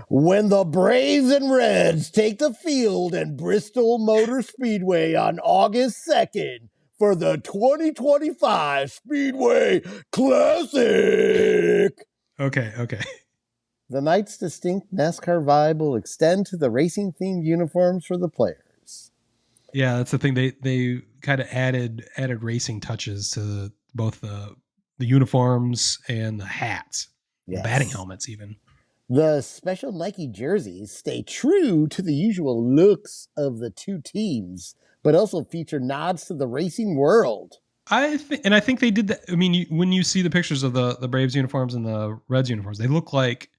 When the Braves and Reds take the field in Bristol Motor Speedway on August 2nd for the 2025 Speedway Classic. Okay. The night's distinct NASCAR vibe will extend to the racing-themed uniforms for the players. Yeah, that's the thing. They kind of added racing touches to both the uniforms and the hats, the batting helmets even. The special Nike jerseys stay true to the usual looks of the two teams, but also feature nods to the racing world. I think they did that. I mean, when you see the pictures of the Braves uniforms and the Reds uniforms, they look like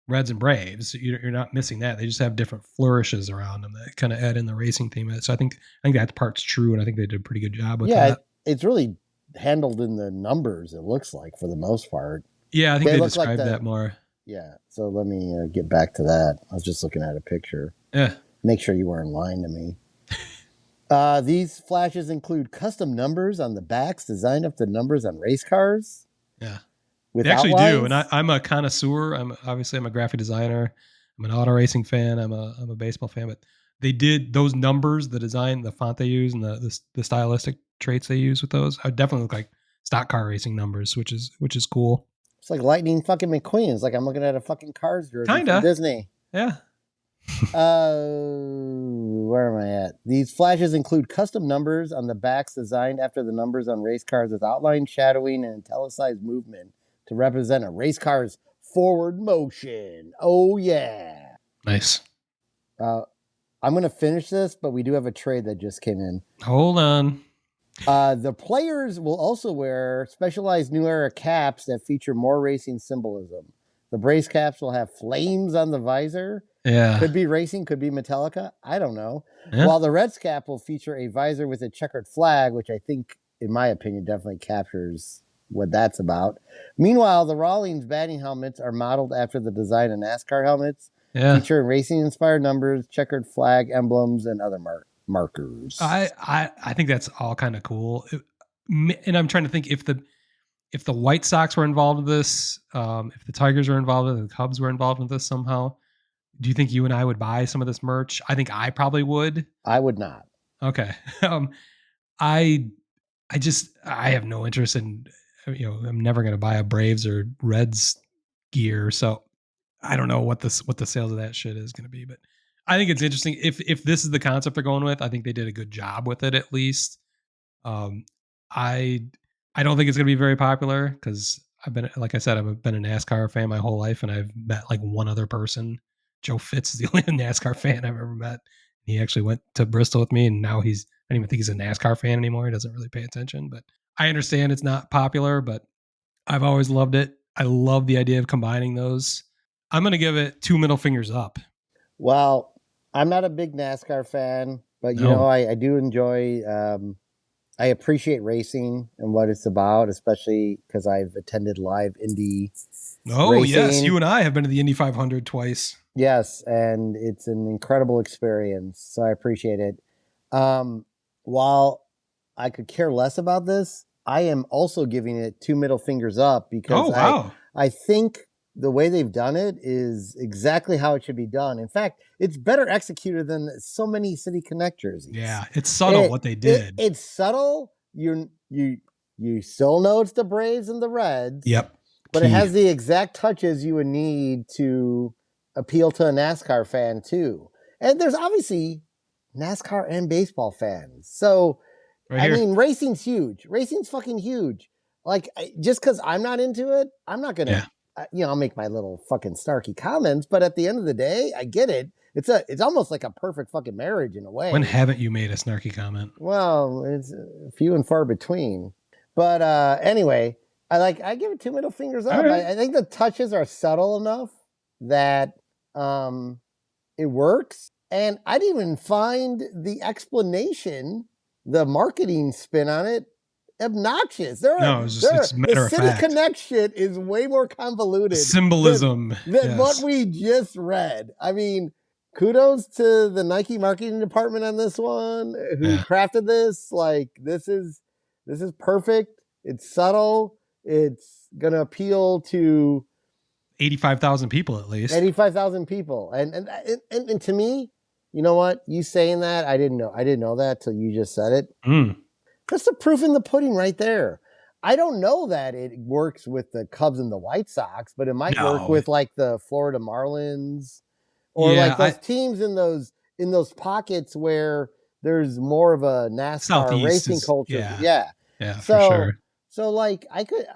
Reds and Braves. You're not missing that. They just have different flourishes around them that kind of add in the racing theme. So I think that part's true, and I think they did a pretty good job with that. It's really handled in the numbers, it looks like, for the most part. Yeah, I think they described that more. Yeah, so let me get back to that. I was just looking at a picture. Yeah. Make sure you weren't lying to me. These flashes include custom numbers on the backs designed after numbers on race cars. Yeah. They actually do, and I'm a connoisseur. I'm a graphic designer. I'm an auto racing fan. I'm a baseball fan, but they did those numbers, the design, the font they use, and the stylistic traits they use with those. I definitely look like stock car racing numbers, which is cool. It's like Lightning fucking McQueen. It's like I'm looking at a fucking Cars jersey from Disney. Yeah. Where am I at? These flashes include custom numbers on the backs designed after the numbers on race cars with outline shadowing and italicized movement to represent a race car's forward motion. Oh, yeah. Nice. I'm going to finish this, but we do have a trade that just came in. Hold on. The players will also wear specialized New Era caps that feature more racing symbolism. The Braves caps will have flames on the visor. Yeah. Could be racing, could be Metallica. I don't know. Yeah. While the Reds cap will feature a visor with a checkered flag, which I think, in my opinion, definitely captures what that's about. Meanwhile, the Rawlings batting helmets are modeled after the design of NASCAR helmets, featuring racing-inspired numbers, checkered flag emblems, and other markers. I think that's all kind of cool. And I'm trying to think if the White Sox were involved with this, if the Tigers were involved with it, the Cubs were involved with this somehow, do you think you and I would buy some of this merch? I think I probably would. I would not. Okay. I have no interest in, I'm never going to buy a Braves or Reds gear. So I don't know what the sales of that shit is going to be, but I think it's interesting. If this is the concept they're going with, I think they did a good job with it, at least. I don't think it's going to be very popular because I've been a NASCAR fan my whole life, and I've met like one other person. Joe Fitz is the only NASCAR fan I've ever met. He actually went to Bristol with me, and now I don't even think he's a NASCAR fan anymore. He doesn't really pay attention, but I understand it's not popular, but I've always loved it. I love the idea of combining those. I'm going to give it 2 middle fingers up. Well, I'm not a big NASCAR fan, but I do enjoy, I appreciate racing and what it's about, especially because I've attended live Indy racing. Yes. You and I have been to the Indy 500 twice. Yes, and it's an incredible experience, so I appreciate it. While I could care less about this, I am also giving it 2 middle fingers up because I think the way they've done it is exactly how it should be done. In fact, it's better executed than so many City Connect jerseys. Yeah, it's subtle what they did. It's subtle. You still know it's the Braves and the Reds. Yep. But it has the exact touches you would need to appeal to a NASCAR fan too. And there's obviously NASCAR and baseball fans. So, racing's huge. Racing's fucking huge. Like, just because I'm not into it, I'm not going to, I'll make my little fucking snarky comments, but at the end of the day, I get it. It's almost like a perfect fucking marriage in a way. When haven't you made a snarky comment? Well, it's few and far between. But anyway, I give it 2 middle fingers up. Right. I think the touches are subtle enough that it works. And I didn't even find the explanation, the marketing spin on it, obnoxious. It's The matter of City fact. Connect shit is way more convoluted Symbolism. than what Yes. we just read. I mean, kudos to the Nike marketing department on this one who crafted this. Like, this is perfect. It's subtle. It's gonna appeal to 85,000 people at least. 85,000 people. And to me, you know what? You saying that, I didn't know that till you just said it. That's the proof in the pudding right there. I don't know that it works with the Cubs and the White Sox, but it might work with like the Florida Marlins or like those teams in those pockets where there's more of a NASCAR Southeast racing culture. Yeah, so, for sure. So like I could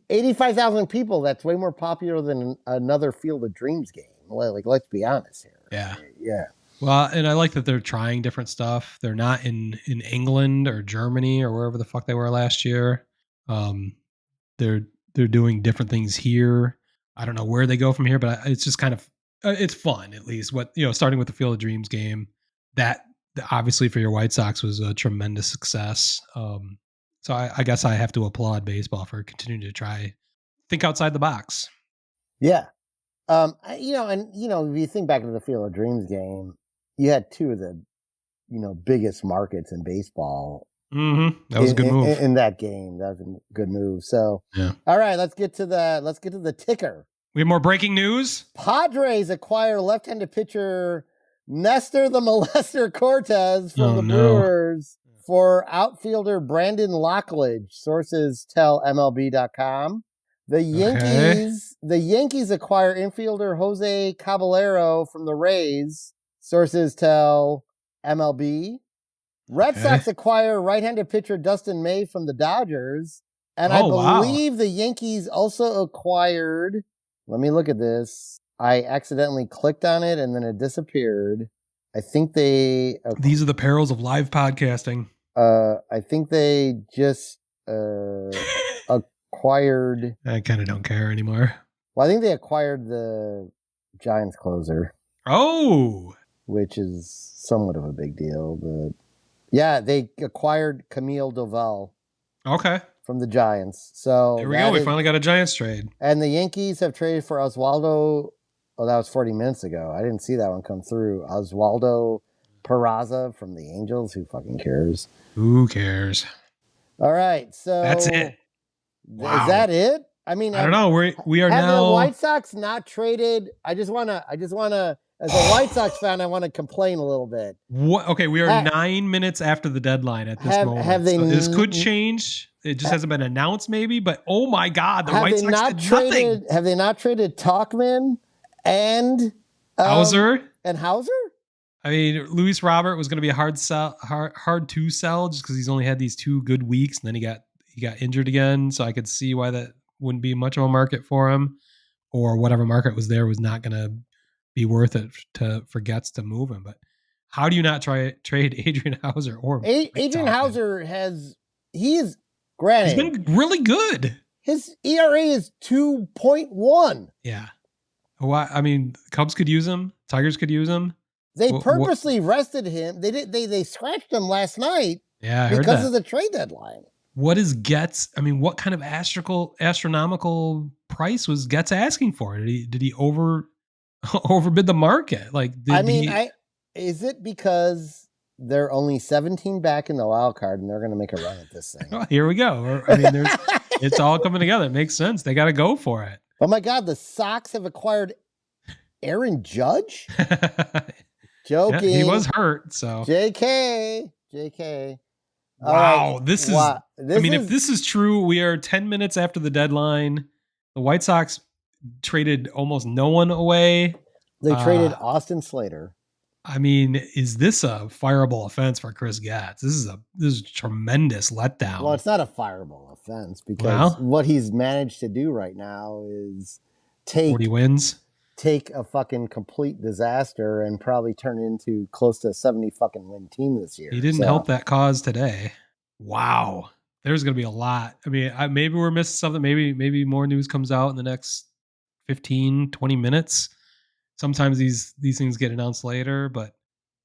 85,000 people, that's way more popular than another Field of Dreams game. Like, let's be honest here. Yeah. Well, and I like that they're trying different stuff. They're not in England or Germany or wherever the fuck they were last year. They're doing different things here. I don't know where they go from here, but it's just kind of it's fun at least. Starting with the Field of Dreams game, that obviously for your White Sox was a tremendous success. So I guess I have to applaud baseball for continuing to try think outside the box. Yeah. If you think back to the Field of Dreams game, you had two of the, biggest markets in baseball. Mm-hmm. That was a good move in that game. That was a good move. So, all right, let's get to the ticker. We have more breaking news. Padres acquire left-handed pitcher Nestor the Molester Cortez from the Brewers for outfielder Brandon Lockledge. Sources tell MLB.com. The Yankees acquire infielder Jose Caballero from the Rays. Sources tell MLB. Red Sox acquire right-handed pitcher Dustin May from the Dodgers. And I believe the Yankees also acquired, let me look at this. I accidentally clicked on it and then it disappeared. I think these are the perils of live podcasting. I think they just acquired. I kind of don't care anymore. Well, I think they acquired the Giants closer. Oh, which is somewhat of a big deal, but yeah, they acquired Camille Doval. Okay. From the Giants. So there we go. We finally got a Giants trade. And the Yankees have traded for Oswaldo. Oh, that was 40 minutes ago. I didn't see that one come through. Oswaldo Peraza from the Angels. Who fucking cares? Who cares? All right. So that's it. Wow. Is that it? I mean, I don't know. We are now. Have the White Sox not traded? I just wanna. As a White Sox fan, I want to complain a little bit. What? Okay, we are 9 minutes after the deadline at this moment. This could change. It just hasn't been announced, maybe. But oh my God, the White Sox did nothing. Have they not traded Talkman and Hauser? And Hauser? I mean, Luis Robert was going to be a hard to sell just because he's only had these 2 good weeks, and then he got injured again. So I could see why that wouldn't be much of a market for him, or whatever market was there was not going to be worth it for Getz to move him. But how do you not trade Adrian Hauser or Adrian Hauser he's granted, he's been really good. His ERA is 2.1. Yeah. Well, I mean, Cubs could use him. Tigers could use him. They purposely rested him. They scratched him last night. Yeah, I heard because that. of the trade deadline. What is Getz? I mean, what kind of astronomical price was Getz asking for? Did he overbid the market? Like, is it because they're only 17 back in the wild card and they're going to make a run at this thing? Well, here we go. I mean, it's all coming together. It makes sense. They got to go for it. Oh my God, the Sox have acquired Aaron Judge? Joking. Yeah, he was hurt, so. JK. Wow, this is. I mean, if this is true, we are 10 minutes after the deadline. The White Sox traded almost no one away. They traded Austin Slater. I mean, is this a fireable offense for Chris Getz? This is a tremendous letdown. Well, it's not a fireable offense because what he's managed to do right now is 40 wins. Take a fucking complete disaster and probably turn it into close to a 70 fucking win team this year. He didn't help that cause today. Wow. There's going to be a lot. I mean, maybe we're missing something. Maybe more news comes out in the next 15, 20 minutes. Sometimes these things get announced later, but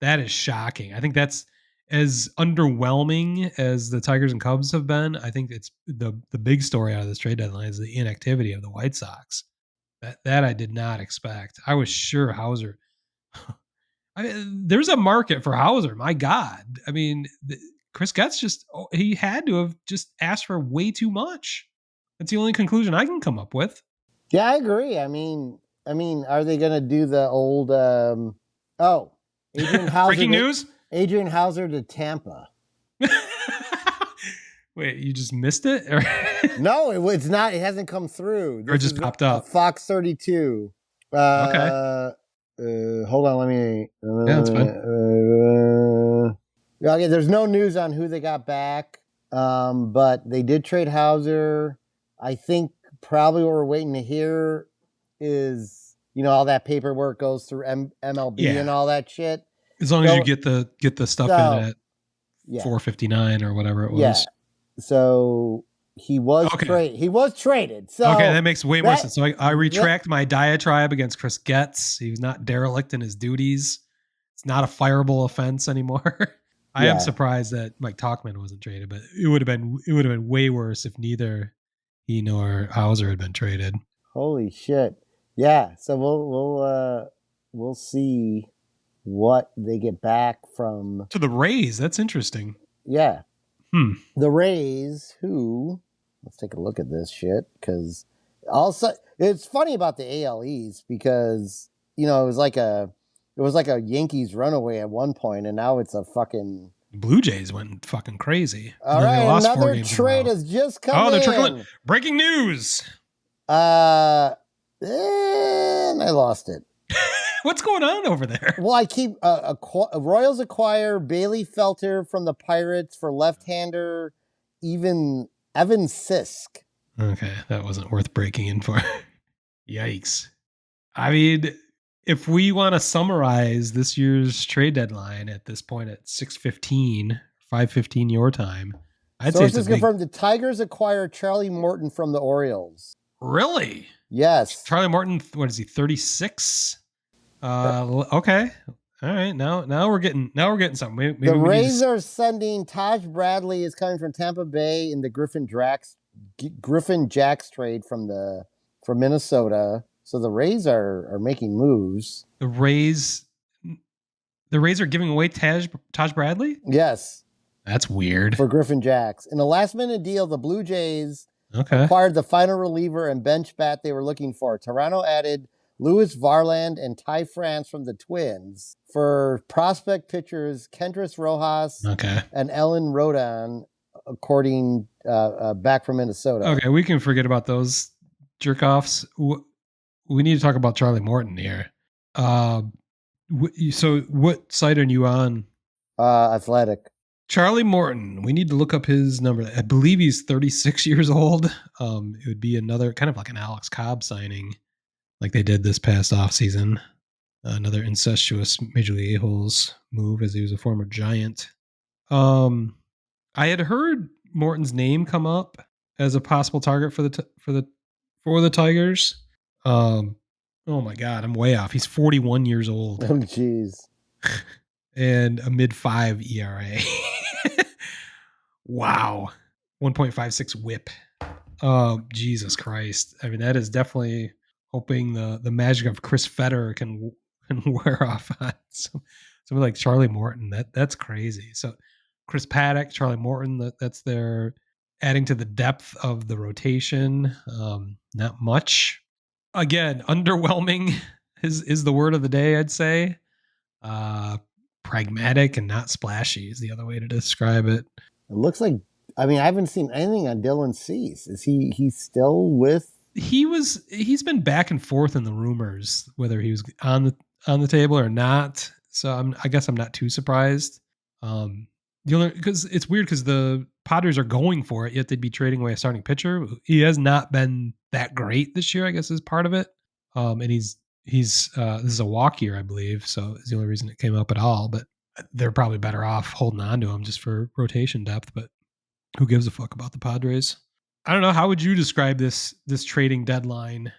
that is shocking. I think that's as underwhelming as the Tigers and Cubs have been. I think it's the big story out of this trade deadline is the inactivity of the White Sox. That I did not expect. I was sure Hauser. There's a market for Hauser. My God, I mean, Chris Getz he had to have just asked for way too much. That's the only conclusion I can come up with. Yeah, I agree. Are they going to do the old? Adrian Hauser. Breaking news. Adrian Hauser to Tampa. Wait, you just missed it? No, it's not. It hasn't come through. Or it just popped up. Fox 32. Okay. Hold on. Let me. Yeah, that's fine. Okay, there's no news on who they got back, but they did trade Hauser. I think probably what we're waiting to hear is, all that paperwork goes through MLB and all that shit. As long as you get the stuff in at 4:59 or whatever it was. Yeah. So he was traded. So okay, that makes way more sense. So I retract my diatribe against Chris Getz. He was not derelict in his duties. It's not a fireable offense anymore. I am surprised that Mike Tauchman wasn't traded, but it would have been way worse if neither he nor Hauser had been traded. Holy shit! Yeah, so we'll see what they get back from to the Rays. That's interesting. Yeah. The Rays, let's take a look at this shit, because also it's funny about the ALEs because it was like a Yankees runaway at one point, and now it's a fucking Blue Jays went fucking crazy. All right, another trade has just come in. Oh, they're trickling. Breaking news. And I lost it. What's going on over there? Well, I keep Royals acquire Bailey Felter from the Pirates for left-hander Evan Sisk. Okay, that wasn't worth breaking in for. Yikes. I mean, if we want to summarize this year's trade deadline at this point at 6:15, 5:15 your time, I'd say it's confirmed the Tigers acquire Charlie Morton from the Orioles. Really? Yes. Charlie Morton, what is he, 36? Okay. All right. Now we're getting something. Maybe the Rays are sending Taj Bradley is coming from Tampa Bay in the Griffin Jacks trade from Minnesota. So the Rays are making moves. The Rays are giving away Taj Bradley? Yes. That's weird. For Griffin Jacks. In a last-minute deal, the Blue Jays acquired the final reliever and bench bat they were looking for. Toronto added Louis Varland and Ty France from the Twins for prospect pitchers Kendrys Rojas and Ellen Rodon, according back from Minnesota. Okay, we can forget about those jerk-offs. We need to talk about Charlie Morton here. So what site are you on? Athletic. Charlie Morton. We need to look up his number. I believe he's 36 years old. It would be another kind of like an Alex Cobb signing, like they did this past offseason. Another incestuous Major League A-holes move, as he was a former Giant. I had heard Morton's name come up as a possible target for the Tigers. Oh my God, I'm way off. He's 41 years old. Oh, jeez. And a mid-5 ERA. Wow. 1.56 whip. Oh, Jesus Christ. I mean, that is definitely hoping the magic of Chris Fetter can wear off on somebody like Charlie Morton. That's crazy. So Chris Paddock, Charlie Morton, that's their adding to the depth of the rotation. Not much. Again, underwhelming is the word of the day, I'd say. Pragmatic and not splashy is the other way to describe it. It looks like, I haven't seen anything on Dylan Cease. Is he still with? He's been back and forth in the rumors whether he was on the table or not. So I guess I'm not too surprised. Because it's weird because the Padres are going for it, yet they'd be trading away a starting pitcher. He has not been that great this year, I guess, is part of it. And he's this is a walk year, I believe, so it's the only reason it came up at all. But they're probably better off holding on to him just for rotation depth. But who gives a fuck about the Padres? I don't know. How would you describe this trading deadline?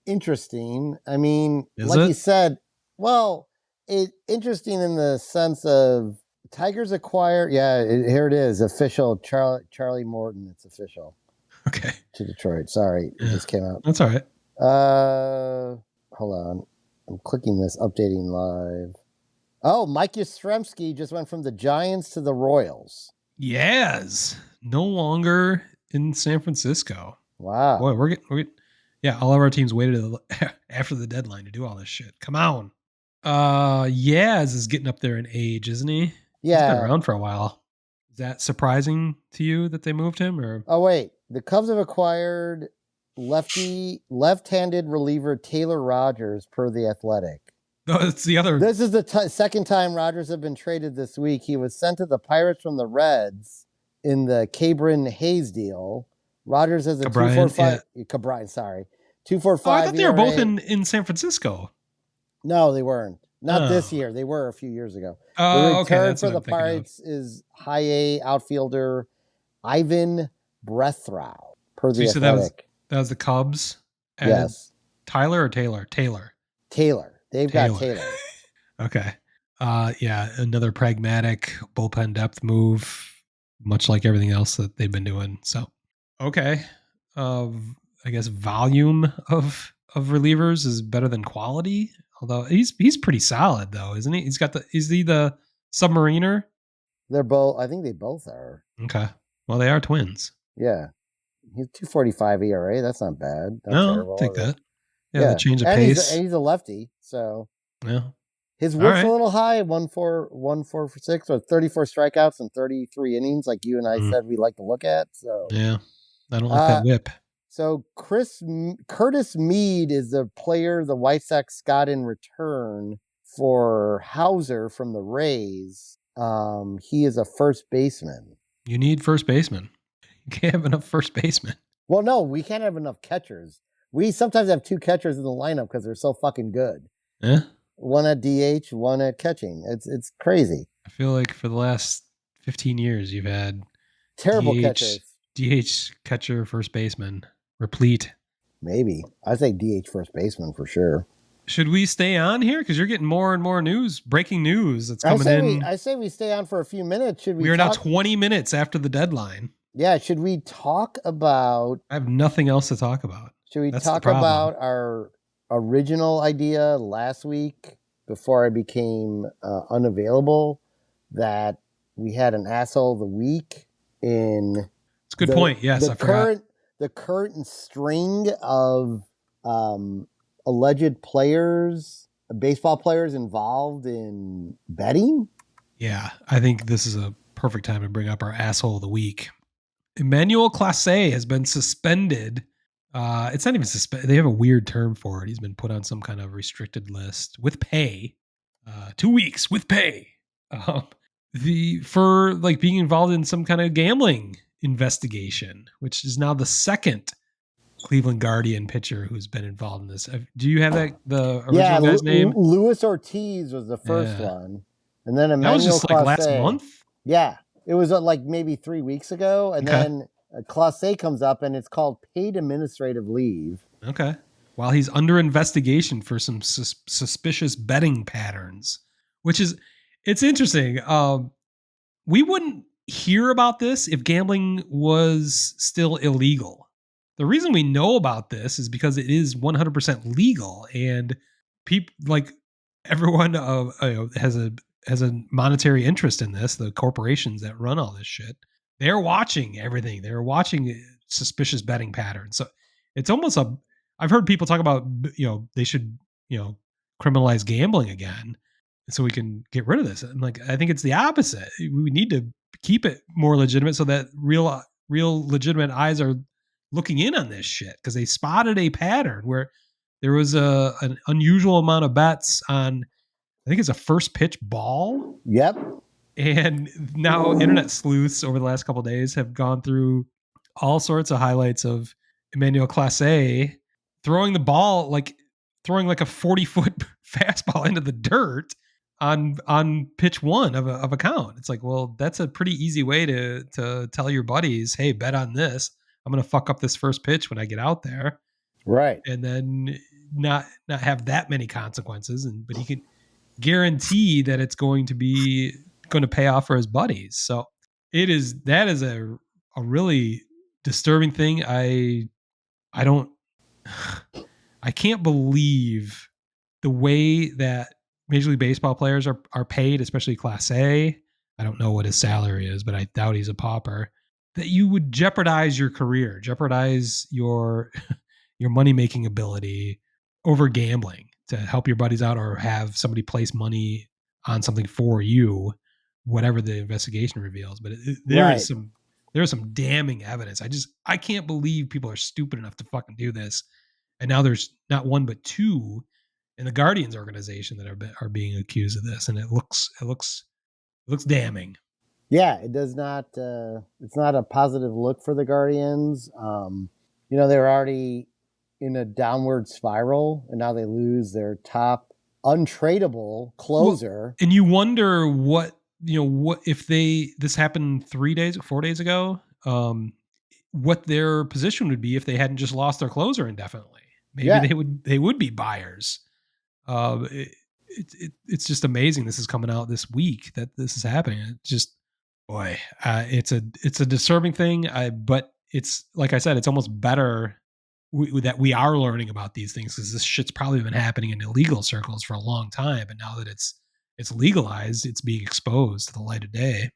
Interesting. I mean, Is like it? you said, well, interesting in the sense of Tigers acquire. Yeah, here it is, official. Charlie Morton. It's official Okay. to Detroit. Sorry, it Yeah. just came out. That's all right. Hold on. I'm clicking this, updating live. Oh, Mike Yastrzemski just went from the Giants to the Royals. Yes. No longer in San Francisco. Wow. Boy, we're getting, yeah, all of our teams waited after the deadline to do all this shit. Come on. Yaz is getting up there in age, isn't he? He's been Yeah. around for a while. Is that surprising to you that they moved him or? Oh, wait. The Cubs have acquired left-handed reliever Taylor Rogers per The Athletic. No, it's the other. This is the second time Rogers have been traded this week. He was sent to the Pirates from the Reds in the Cabrin Hayes deal. Rogers has a 2.45. Cabrine, sorry. 2.45. Oh, I thought they were ERA. both in San Francisco. No, they weren't. Not this year. They were a few years ago. Oh, the return okay, for the Pirates is high A outfielder Ivan Brethrow per The Athletic. That was the Cubs. Yes. Tyler or Taylor? Taylor. They've got Taylor. Okay. Yeah, another pragmatic bullpen depth move, much like everything else that they've been doing. So, okay. I guess volume of relievers is better than quality. Although he's pretty solid though, isn't he? Is he the submariner? They're both. I think they both are. Okay. Well, they are twins. Yeah. He's 2.45 ERA. That's not bad. Not no, terrible. take that. Yeah, the change of and pace. He's a lefty, so yeah. His whip's a little high, 1.4 for 6, or 34 strikeouts and 33 innings, like you and I said we like to look at. So yeah, I don't like that whip. So Curtis Mead is the player the White Sox got in return for Hauser from the Rays. He is a first baseman. You need first baseman. You can't have enough first basemen. Well, no, we can't have enough catchers. We sometimes have two catchers in the lineup because they're so fucking good. Yeah. One at DH, one at catching. It's crazy. I feel like for the last 15 years, you've had terrible catchers. DH catcher, first baseman, replete. Maybe. I say DH first baseman for sure. Should we stay on here? Because you're getting more and more news, breaking news that's coming in. I say we stay on for a few minutes. We are now 20 minutes after the deadline. Yeah, should we talk about... I have nothing else to talk about. Should we talk about our original idea last week before I became unavailable, that we had an asshole of the week in... It's a good point. Yes, I forgot. The current string of alleged players, baseball players involved in betting? Yeah, I think this is a perfect time to bring up our asshole of the week. Emanuel Clase has been suspended. It's not even suspended. They have a weird term for it. He's been put on some kind of restricted list with pay. 2 weeks with pay. For like being involved in some kind of gambling investigation, which is now the second Cleveland Guardian pitcher who's been involved in this. Do you have the original guy's name? Luis Ortiz was the first one. And then Emanuel that was just Clase. like last month? Yeah. It was like maybe 3 weeks ago. And then Clase comes up and it's called paid administrative leave. Okay. While he's under investigation for some suspicious betting patterns, which is, it's interesting. We wouldn't hear about this if gambling was still illegal. The reason we know about this is because it is 100% legal, and people, like everyone has a monetary interest in this. The corporations that run all this shit, they're watching everything. They're watching suspicious betting patterns. So it's almost I've heard people talk about, they should, criminalize gambling again so we can get rid of this. I'm like, I think it's the opposite. We need to keep it more legitimate so that real legitimate eyes are looking in on this shit, because they spotted a pattern where there was an unusual amount of bets on, I think it's a first pitch ball. Yep. And now internet sleuths over the last couple of days have gone through all sorts of highlights of Emanuel Clase throwing the ball, throwing like a 40-foot fastball into the dirt on pitch one of a count. It's like, well, that's a pretty easy way to tell your buddies, hey, bet on this. I'm going to fuck up this first pitch when I get out there. Right. and then not have that many consequences, but he can guarantee that it's going to pay off for his buddies. So that is a really disturbing thing. I don't I can't believe the way that Major League Baseball players are paid, especially Class A. I don't know what his salary is, but I doubt he's a pauper. That you would jeopardize your career, jeopardize your money making ability over gambling to help your buddies out, or have somebody place money on something for you, whatever the investigation reveals. But Right. there is some damning evidence. I can't believe people are stupid enough to fucking do this. And now there's not one but two in the Guardians organization that are being accused of this, and it looks damning. Yeah, it does not. It's not a positive look for the Guardians. They were already in a downward spiral, and now they lose their top untradeable closer. Well, and you wonder what if this happened 4 days ago, what their position would be if they hadn't just lost their closer indefinitely. Maybe Yeah, they would be buyers. It's just amazing. This is coming out this week that this is happening. It just, boy, it's a disturbing thing. But it's like I said, it's almost better that we are learning about these things, because this shit's probably been happening in illegal circles for a long time. But now that it's legalized, it's being exposed to the light of day.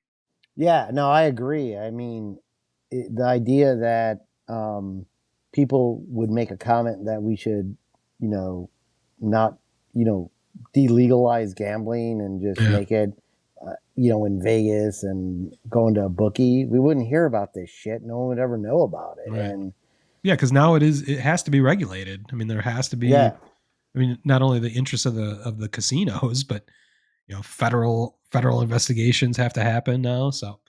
yeah. No, I agree. I mean, the idea that people would make a comment that we should, not, delegalize gambling and just make it, in Vegas and going to a bookie, we wouldn't hear about this shit. No one would ever know about it. Right. And yeah, because now it has to be regulated. I mean, there has to be. Yeah. I mean, not only the interests of the casinos, but federal investigations have to happen now. So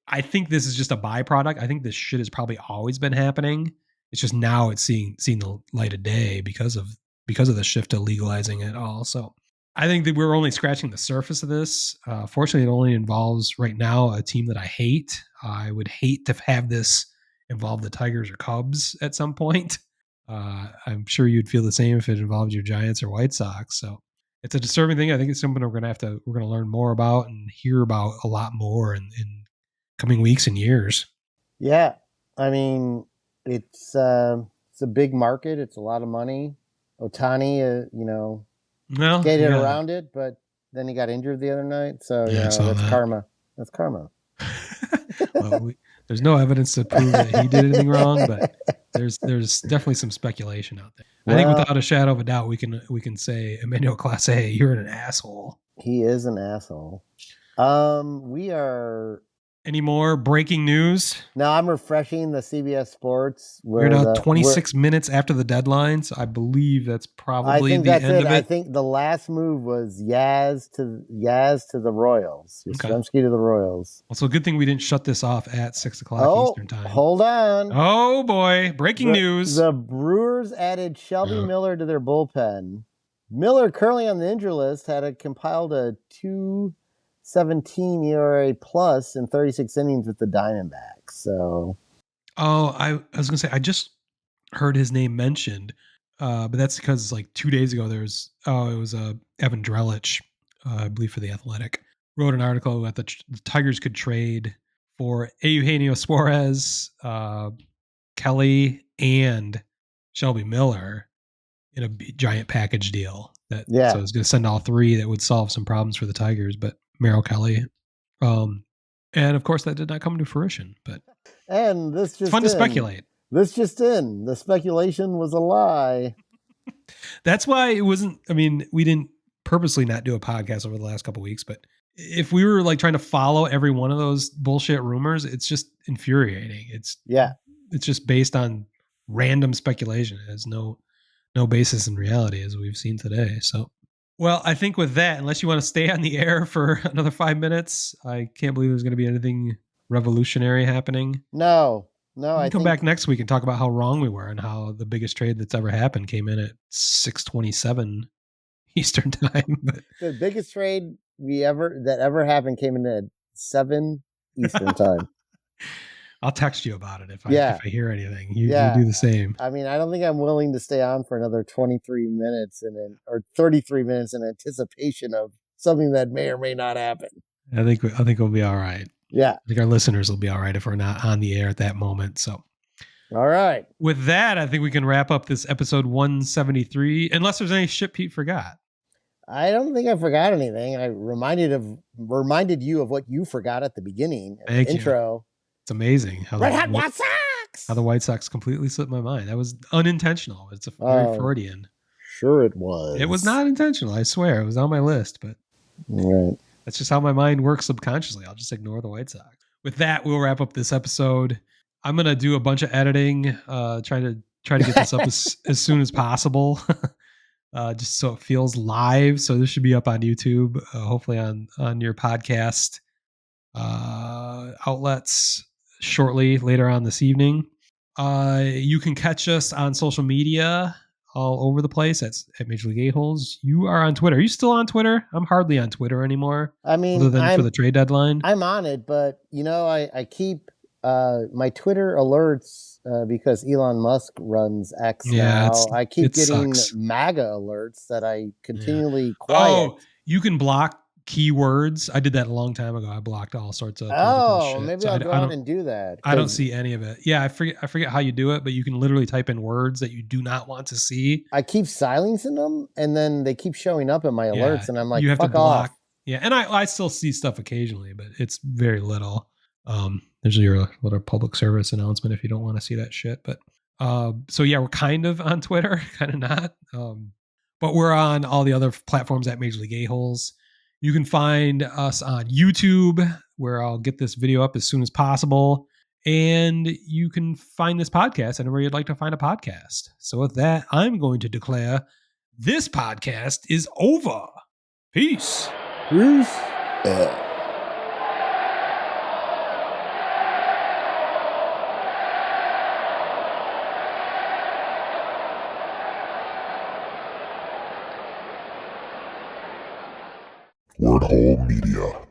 I think this is just a byproduct. I think this shit has probably always been happening. It's just now it's seeing the light of day because of the shift to legalizing it all. So I think that we're only scratching the surface of this. Fortunately, it only involves right now a team that I hate. I would hate to have this involve the Tigers or Cubs at some point. I'm sure you'd feel the same if it involved your Giants or White Sox. So it's a disturbing thing. I think it's something we're going to learn more about and hear about a lot more in coming weeks and years. Yeah. I mean, it's a big market. It's a lot of money. Ohtani, Well, skated yeah. around it, but then he got injured the other night. So, that's that. karma. That's karma. Well, there's no evidence to prove that he did anything wrong, but there's definitely some speculation out there. I think without a shadow of a doubt, we can say, Emanuel Clase, you're an asshole. He is an asshole. We are. Any more breaking news? Now I'm refreshing the CBS Sports. We're now 26 minutes after the deadline, so I believe that's probably the end of it. I think the last move was Yaz to the Royals. Yastrzemski to the Royals. Well, so good thing we didn't shut this off at 6 o'clock Eastern time. Hold on. Oh boy, breaking news. The Brewers added Shelby Miller to their bullpen. Miller, currently on the injury list, had compiled a 2.17 ERA plus in 36 innings with the Diamondbacks. So, I was gonna say I just heard his name mentioned, but that's because like 2 days ago it was Evan Drellich, I believe for the Athletic, wrote an article that the Tigers could trade for Eugenio Suarez, Kelly, and Shelby Miller in a giant package deal. So it's going to send all three. That would solve some problems for the Tigers, but Merrill Kelly, and of course that did not come to fruition. But this just it's fun to speculate. This just in. The speculation was a lie. That's why it wasn't. I mean, we didn't purposely not do a podcast over the last couple of weeks, but if we were like trying to follow every one of those bullshit rumors, it's just infuriating. It's just based on random speculation. It has no basis in reality, as we've seen today. So, well, I think with that, unless you want to stay on the air for another 5 minutes, I can't believe there's going to be anything revolutionary happening. No. I come back next week and talk about how wrong we were and how the biggest trade that's ever happened came in at 6:27 Eastern time. But the biggest trade that ever happened came in at 7 Eastern time. I'll text you about it if Yeah. I hear anything. You Yeah. do the same. I mean, I don't think I'm willing to stay on for another 23 minutes or 33 minutes in anticipation of something that may or may not happen. I think we'll be all right. Yeah. I think our listeners will be all right if we're not on the air at that moment. So, all right. With that, I think we can wrap up this episode 173, unless there's any shit Pete forgot. I don't think I forgot anything. I reminded you of what you forgot at the beginning. Thank you. Intro. It's amazing how Red Hot White Sox. How the White Sox completely slipped my mind. That was unintentional. It's a very Freudian. Sure, it was. It was not intentional. I swear, it was on my list, but that's just how my mind works subconsciously. I'll just ignore the White Sox. With that, we'll wrap up this episode. I'm gonna do a bunch of editing, try to get this up as soon as possible. Just so it feels live. So this should be up on YouTube, hopefully on your podcast outlets shortly later on this evening. You can catch us on social media all over the place at Major League A-Holes. You are on Twitter. Are you still on Twitter? I'm hardly on Twitter anymore. I mean, other than for the trade deadline. I'm on it, but I keep my Twitter alerts because Elon Musk runs X now. I keep getting MAGA alerts that I continually quiet. Oh, you can block keywords. I did that a long time ago. I blocked all sorts of political shit. Maybe I'll go on and do that. I don't see any of it. Yeah, I forget how you do it, but you can literally type in words that you do not want to see. I keep silencing them, and then they keep showing up in my alerts, and I'm like, you have fuck to block. Off. Yeah, and I still see stuff occasionally, but it's very little. There's your little public service announcement if you don't want to see that shit. But so yeah, we're kind of on Twitter, kind of not. But we're on all the other platforms at Major League A-Holes. You can find us on YouTube, where I'll get this video up as soon as possible. And you can find this podcast anywhere you'd like to find a podcast. So with that, I'm going to declare this podcast is over. Peace. Peace. Word Hole Media.